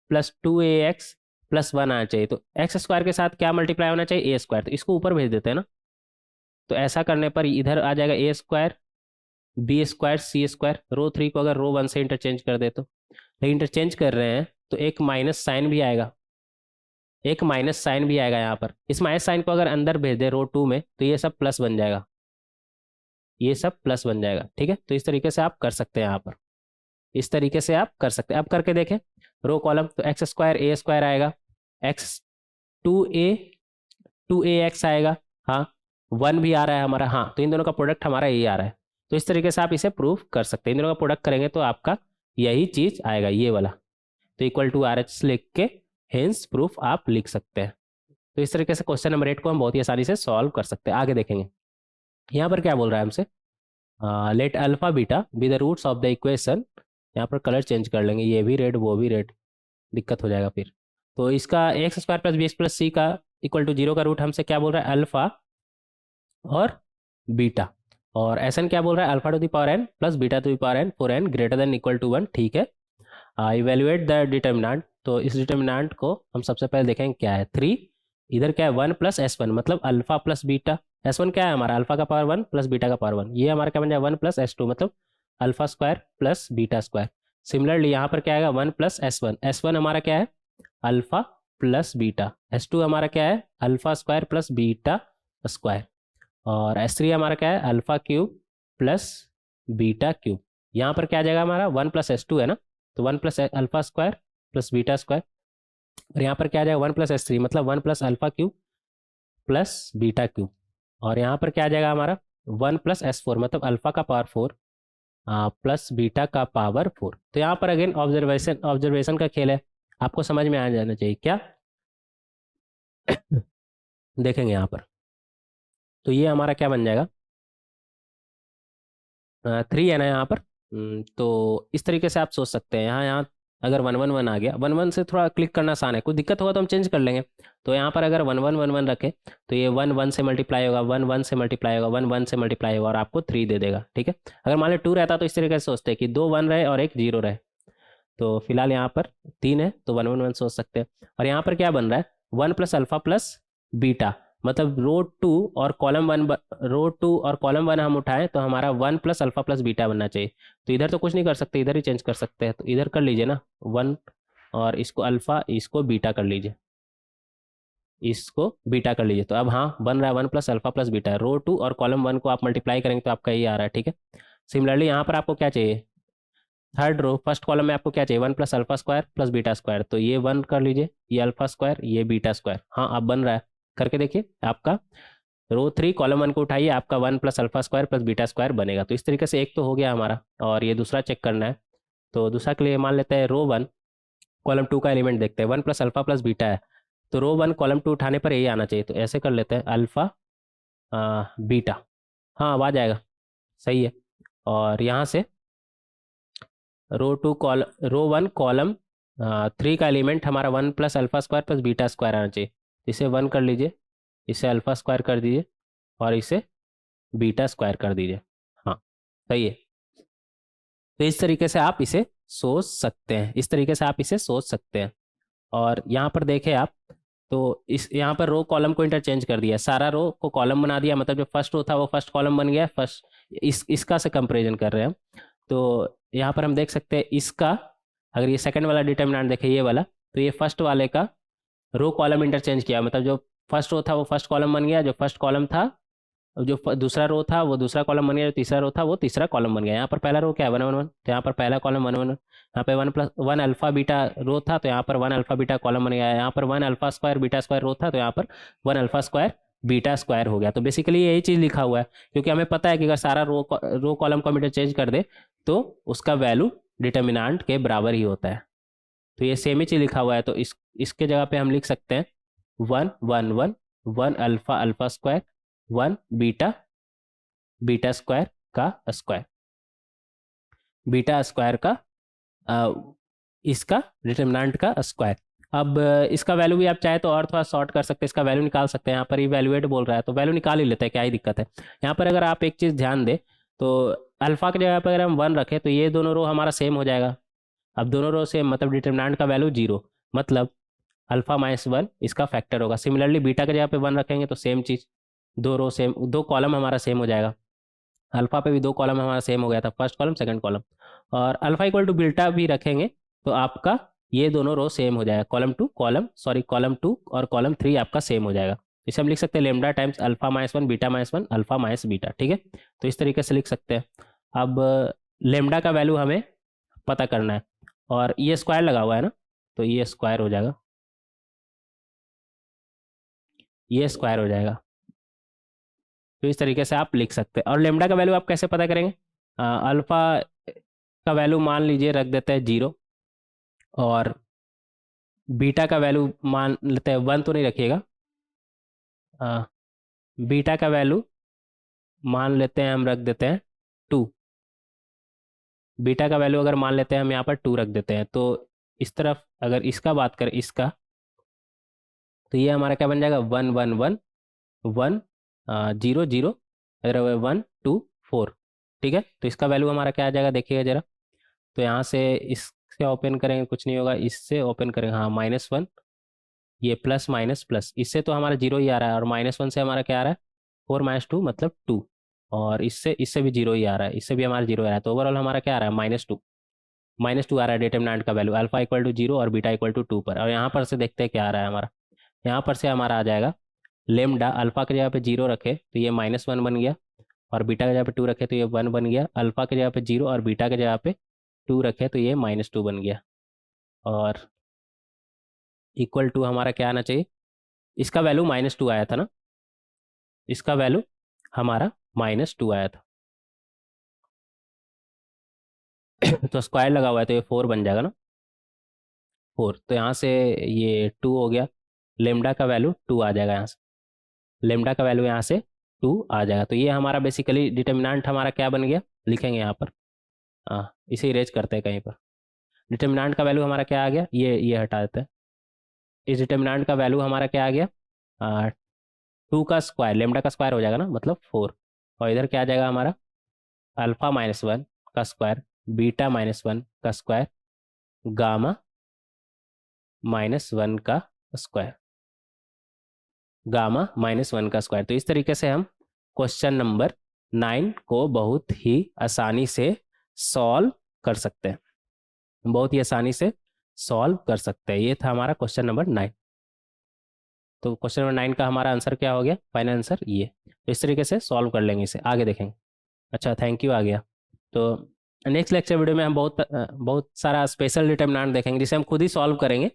plus two A X plus one आना चाहिए, तो एक्स स्क्वायर के साथ क्या मल्टीप्लाई होना चाहिए, ए स्क्वायर, तो इसको ऊपर भेज देते हैं ना, तो ऐसा करने पर इधर आ जाएगा ए square B square C square, रो 3 को अगर रो 1 से इंटरचेंज कर दे तो, लेकिन इंटरचेंज कर रहे हैं तो एक माइनस साइन भी आएगा, एक माइनस साइन भी आएगा यहाँ पर, इस माइनस साइन को अगर अंदर भेज दे रो 2 में तो ये सब प्लस बन जाएगा, ये सब प्लस बन जाएगा। ठीक है, तो इस तरीके से आप कर सकते हैं यहाँ पर, इस तरीके से आप कर सकते हैं। अब करके देखें रो कॉलम, तो एक्स स्क्वायर ए स्क्वायर आएगा, एक्स टू ए एक्स आएगा, हाँ वन भी आ रहा है हमारा, हाँ तो इन दोनों का प्रोडक्ट हमारा यही आ रहा है। तो इस तरीके से आप इसे प्रूफ कर सकते हैं, इन दोनों का प्रोडक्ट करेंगे तो आपका यही चीज आएगा ये वाला, तो इक्वल टू आर एच लिख के हेंस प्रूफ आप लिख सकते हैं। तो इस तरीके से क्वेश्चन नंबर 8 को हम बहुत ही आसानी से सॉल्व कर सकते हैं। आगे देखेंगे यहाँ पर क्या बोल रहा है हमसे, let alpha beta be the roots of the equation, यहाँ पर कलर चेंज कर लेंगे, ये भी रेड वो भी रेड, दिक्कत हो जाएगा फिर। तो इसका X square plus B X plus C का इक्वल टू 0 का रूट हमसे क्या बोल रहा है, अल्फा और बीटा, और एस एन क्या बोल रहा है, alpha to the power n plus beta to the power n for n greater than equal to 1। ठीक है, इवेल्युएट द डिटर्मिनेंट, तो इस डिटर्मिनेंट को हम सबसे पहले देखेंगे क्या है, 3, इधर क्या है 1 प्लस एस वन, मतलब alpha plus beta, S one क्या है हमारा अल्फा का पावर 1 प्लस बीटा का पावर 1, ये हमारा क्या बन जाए 1 प्लस एस टू, मतलब alpha square plus beta square. Similarly यहाँ पर क्या आएगा 1 plus S one, S one हमारा क्या है alpha plus beta, S two हमारा क्या है alpha square plus beta square, और एस थ्री हमारा क्या है alpha cube plus beta cube. यहाँ पर क्या आ जाएगा हमारा 1 प्लस एस टू है ना, तो 1 plus alpha square plus beta square, और यहाँ पर क्या आ जाएगा 1 प्लस एस थ्री, मतलब 1 plus alpha cube plus beta cube, और यहाँ पर क्या आ जाएगा हमारा 1 प्लस एस फोर, मतलब अल्फा का पावर 4 प्लस बीटा का पावर 4। तो यहाँ पर अगेन ऑब्जर्वेशन का खेल है, आपको समझ में आ जाना चाहिए क्या। देखेंगे यहाँ पर, तो ये हमारा क्या बन जाएगा, 3 है ना यहाँ पर। तो इस तरीके से आप सोच सकते हैं। यहाँ यहाँ अगर 1 1 1 आ गया, 1 1 से थोड़ा क्लिक करना आसान है, कोई दिक्कत होगा तो हम चेंज कर लेंगे। तो यहाँ पर अगर 1 1 1 1 रखे तो ये 1 1 से मल्टीप्लाई होगा, 1 1 से मल्टीप्लाई होगा, 1 1 से मल्टीप्लाई होगा और आपको 3 दे देगा। ठीक है, अगर मान लो 2 रहता तो इस तरीके से सोचते हैं कि 2 1 रहे और एक 0 रहे। तो फिलहाल यहाँ पर 3 है तो 1 1 1 सोच सकते हैं। और यहाँ पर क्या बन रहा है, 1 प्लस अल्फा प्लस बीटा, मतलब रो 2 और कॉलम 1 हम उठाएं तो हमारा 1 प्लस अल्फा प्लस बीटा बनना चाहिए। तो इधर तो कुछ नहीं कर सकते, इधर ही चेंज कर सकते हैं। तो इधर कर लीजिए ना 1, और इसको अल्फा इसको बीटा कर लीजिए, इसको बीटा कर लीजिए। तो अब हाँ बन रहा है 1 प्लस अल्फा प्लस बीटा, रो 2 और कॉलम 1 को आप मल्टीप्लाई करेंगे तो आपका ये आ रहा है। ठीक है, सिमिलरली यहाँ पर आपको क्या चाहिए, थर्ड रो फर्स्ट कॉलम में आपको क्या चाहिए, 1 plus alpha square plus beta square. तो ये 1 कर लीजिए, ये अल्फा स्क्वायर, ये बीटा स्क्वायर। हाँ अब बन रहा है, करके देखिए आपका रो 3 कॉलम 1 को उठाइए, आपका 1 plus alpha square plus beta square बनेगा। तो इस तरीके से एक तो हो गया हमारा, और ये दूसरा चेक करना है। तो दूसरा के लिए मान लेते हैं रो 1 कॉलम 2 का एलिमेंट देखते हैं, 1 प्लस अल्फा प्लस बीटा है। तो रो 1 कॉलम 2 उठाने पर यही आना चाहिए। तो ऐसे कर लेते हैं अल्फा बीटा, हाँ अब आ जाएगा, सही है। और यहाँ से रो 1 कॉलम 3 का एलिमेंट हमारा 1 plus alpha square plus beta square आना चाहिए। इसे 1 कर लीजिए, इसे अल्फा स्क्वायर कर दीजिए और इसे बीटा स्क्वायर कर दीजिए। हाँ सही है। तो इस तरीके से आप इसे सोच सकते हैं, इस तरीके से आप इसे सोच सकते हैं। और यहाँ पर देखें आप, तो इस यहाँ पर रो कॉलम को इंटरचेंज कर दिया, सारा रो को कॉलम बना दिया, मतलब जो फर्स्ट रो था वो फर्स्ट कॉलम बन गया, फर्स्ट इसका से कंपेरिजन कर रहे हैं हम। तो यहाँ पर हम देख सकते हैं इसका, अगर ये सेकंड वाला डिटर्मिनेंट देखें ये वाला, तो ये फर्स्ट वाले का रो कॉलम इंटरचेंज किया, मतलब जो फर्स्ट रो था वो फर्स्ट कॉलम बन गया, जो फर्स्ट कॉलम था जो दूसरा रो था वो दूसरा कॉलम बन गया, जो तीसरा रो था वो तीसरा कॉलम बन गया। यहाँ पर पहला रो क्या है 1 1 1, तो यहाँ पर पहला कॉलम 1 1 1। यहाँ पे 1 अल्फा बीटा रो था तो यहाँ पर 1 अल्फा बीटा कॉलम बन गया। यहाँ पर 1 alpha square beta square rho था तो यहाँ पर 1 अल्फा स्क्वायर बीटा स्क्वायर हो गया। तो बेसिकली यही चीज़ लिखा हुआ है, क्योंकि हमें पता है कि अगर सारा रो कॉलम को हम इंटरचेंज कर दे तो उसका वैल्यू डिटर्मिनांट के बराबर ही होता है। तो ये सेम ही चीज़ लिखा हुआ है, तो इसके जगह पे हम लिख सकते हैं 1 1 1 1 alpha alpha square 1 beta beta square का स्क्वायर, बीटा स्क्वायर का इसका डिटर्मिनेंट का स्क्वायर। अब इसका वैल्यू भी आप चाहे तो और थोड़ा शॉर्ट कर सकते हैं, इसका वैल्यू निकाल सकते हैं। यहाँ पर इवैल्यूएट बोल रहा है तो वैल्यू निकाल ही लेते हैं, क्या ही दिक्कत है। यहाँ पर अगर आप एक चीज़ ध्यान दें तो अल्फा की जगह पर अगर हम 1 रखें तो ये दोनों रो हमारा सेम हो जाएगा। अब दोनों रो सेम मतलब डिटर्मिनेंट का वैल्यू 0, मतलब अल्फा माइनस 1 इसका फैक्टर होगा। सिमिलरली बीटा की जगह पे 1 रखेंगे तो सेम चीज़, दो रो सेम, दो कॉलम हमारा सेम हो जाएगा। अल्फा पे भी दो कॉलम हमारा सेम हो गया था, फर्स्ट कॉलम सेकंड कॉलम। और अल्फा इक्वल टू बीटा भी रखेंगे तो आपका ये दोनों रो सेम हो जाएगा, कॉलम 2 और कॉलम 3 आपका सेम हो जाएगा। इसे हम लिख सकते हैं lambda times alpha minus 1 beta minus 1 alpha minus beta. ठीक है, तो इस तरीके से लिख सकते हैं। अब लेमडा का वैल्यू हमें पता करना है, और ये स्क्वायर लगा हुआ है ना, तो ये स्क्वायर हो जाएगा, ये स्क्वायर हो जाएगा। तो इस तरीके से आप लिख सकते हैं। और लेमडा का वैल्यू आप कैसे पता करेंगे, अल्फा का वैल्यू मान लीजिए रख देते हैं 0, और बीटा का वैल्यू मान लेते हैं 1 तो नहीं रखिएगा, बीटा का वैल्यू मान लेते हैं हम रख देते हैं 2, बीटा का वैल्यू अगर मान लेते हैं हम यहाँ पर 2 रख देते हैं। तो इस तरफ अगर इसका बात करें इसका, तो ये हमारा क्या बन जाएगा 1 1 1 1 0 0 1 2 4। ठीक है, तो इसका वैल्यू हमारा क्या आ जाएगा देखिएगा जरा। तो यहाँ से इससे ओपन करेंगे कुछ नहीं होगा, इससे ओपन करेंगे हाँ -1, ये प्लस माइनस प्लस, इससे तो हमारा 0 ही आ रहा है, और -1 से हमारा क्या आ रहा है 4 - 2 मतलब 2, और इससे भी 0 ही आ रहा है, इससे भी हमारा 0 आ रहा है। तो ओवरऑल हमारा क्या आ रहा है -2 आ रहा है डिटर्मिनेंट का वैल्यू, अल्फा इक्वल टू 0 और बीटा इक्वल टू 2 पर। और यहाँ पर से देखते हैं क्या आ रहा है हमारा, यहाँ पर से हमारा आ जाएगा लेमडा, अल्फा की जगह पे 0 रखे तो ये -1 बन गया, और बीटा की जगह पे 2 रखे तो ये 1 बन गया। अल्फा की जगह पे 0 और बीटा की जगह पे 2 रखे तो ये -2 बन गया। और इक्वल टू हमारा क्या आना चाहिए, इसका वैल्यू -2 आया था ना, इसका वैल्यू हमारा -2 आया था। तो स्क्वायर लगा हुआ है तो ये 4 बन जाएगा ना, 4। तो यहाँ से ये 2 हो गया, लेमडा का वैल्यू 2 आ जाएगा यहाँ से, लेमडा का वैल्यू यहाँ से 2 आ जाएगा। तो ये हमारा बेसिकली डिटर्मिनेंट हमारा क्या बन गया, लिखेंगे यहाँ पर, इसे इरेज करते हैं कहीं पर। डिटर्मिनेंट का वैल्यू हमारा क्या आ गया, ये हटा देते हैं। इस डिटर्मिनेंट का वैल्यू हमारा क्या आ गया, 2 का स्क्वायर, लेमडा का स्क्वायर हो जाएगा ना, मतलब 4। और इधर क्या आ जाएगा हमारा, अल्फा -1 का स्क्वायर, बीटा -1 का स्क्वायर, गामा -1 का स्क्वायर, गामा -1 का स्क्वायर। तो इस तरीके से हम क्वेश्चन नंबर 9 को बहुत ही आसानी से सॉल्व कर सकते हैं, बहुत ही आसानी से सॉल्व कर सकते हैं। ये था हमारा क्वेश्चन नंबर 9। तो क्वेश्चन नंबर 9 का हमारा आंसर क्या हो गया, फाइनल आंसर ये। तो इस तरीके से सॉल्व कर लेंगे, इसे आगे देखेंगे। अच्छा, थैंक यू, आ गया। तो नेक्स्ट लेक्चर वीडियो में हम बहुत सारा स्पेशल डिटर्मिनेंट देखेंगे, जिसे हम खुद ही सॉल्व करेंगे।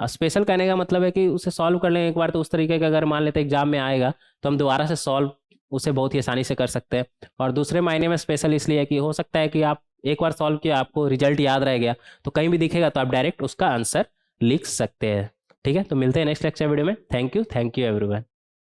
स्पेशल कहने का मतलब है कि उसे सॉल्व कर लेंगे एक बार, तो उस तरीके का अगर मान लेते एग्जाम में आएगा तो हम दोबारा से सॉल्व उसे बहुत ही आसानी से कर सकते हैं। और दूसरे मायने में स्पेशल इसलिए है कि हो सकता है कि आप एक बार सॉल्व किया, आपको रिजल्ट याद रह गया, तो कहीं भी दिखेगा तो आप डायरेक्ट उसका आंसर लिख सकते हैं। ठीक है, तो मिलते हैं नेक्स्ट लेक्चर वीडियो में। Thank you everyone.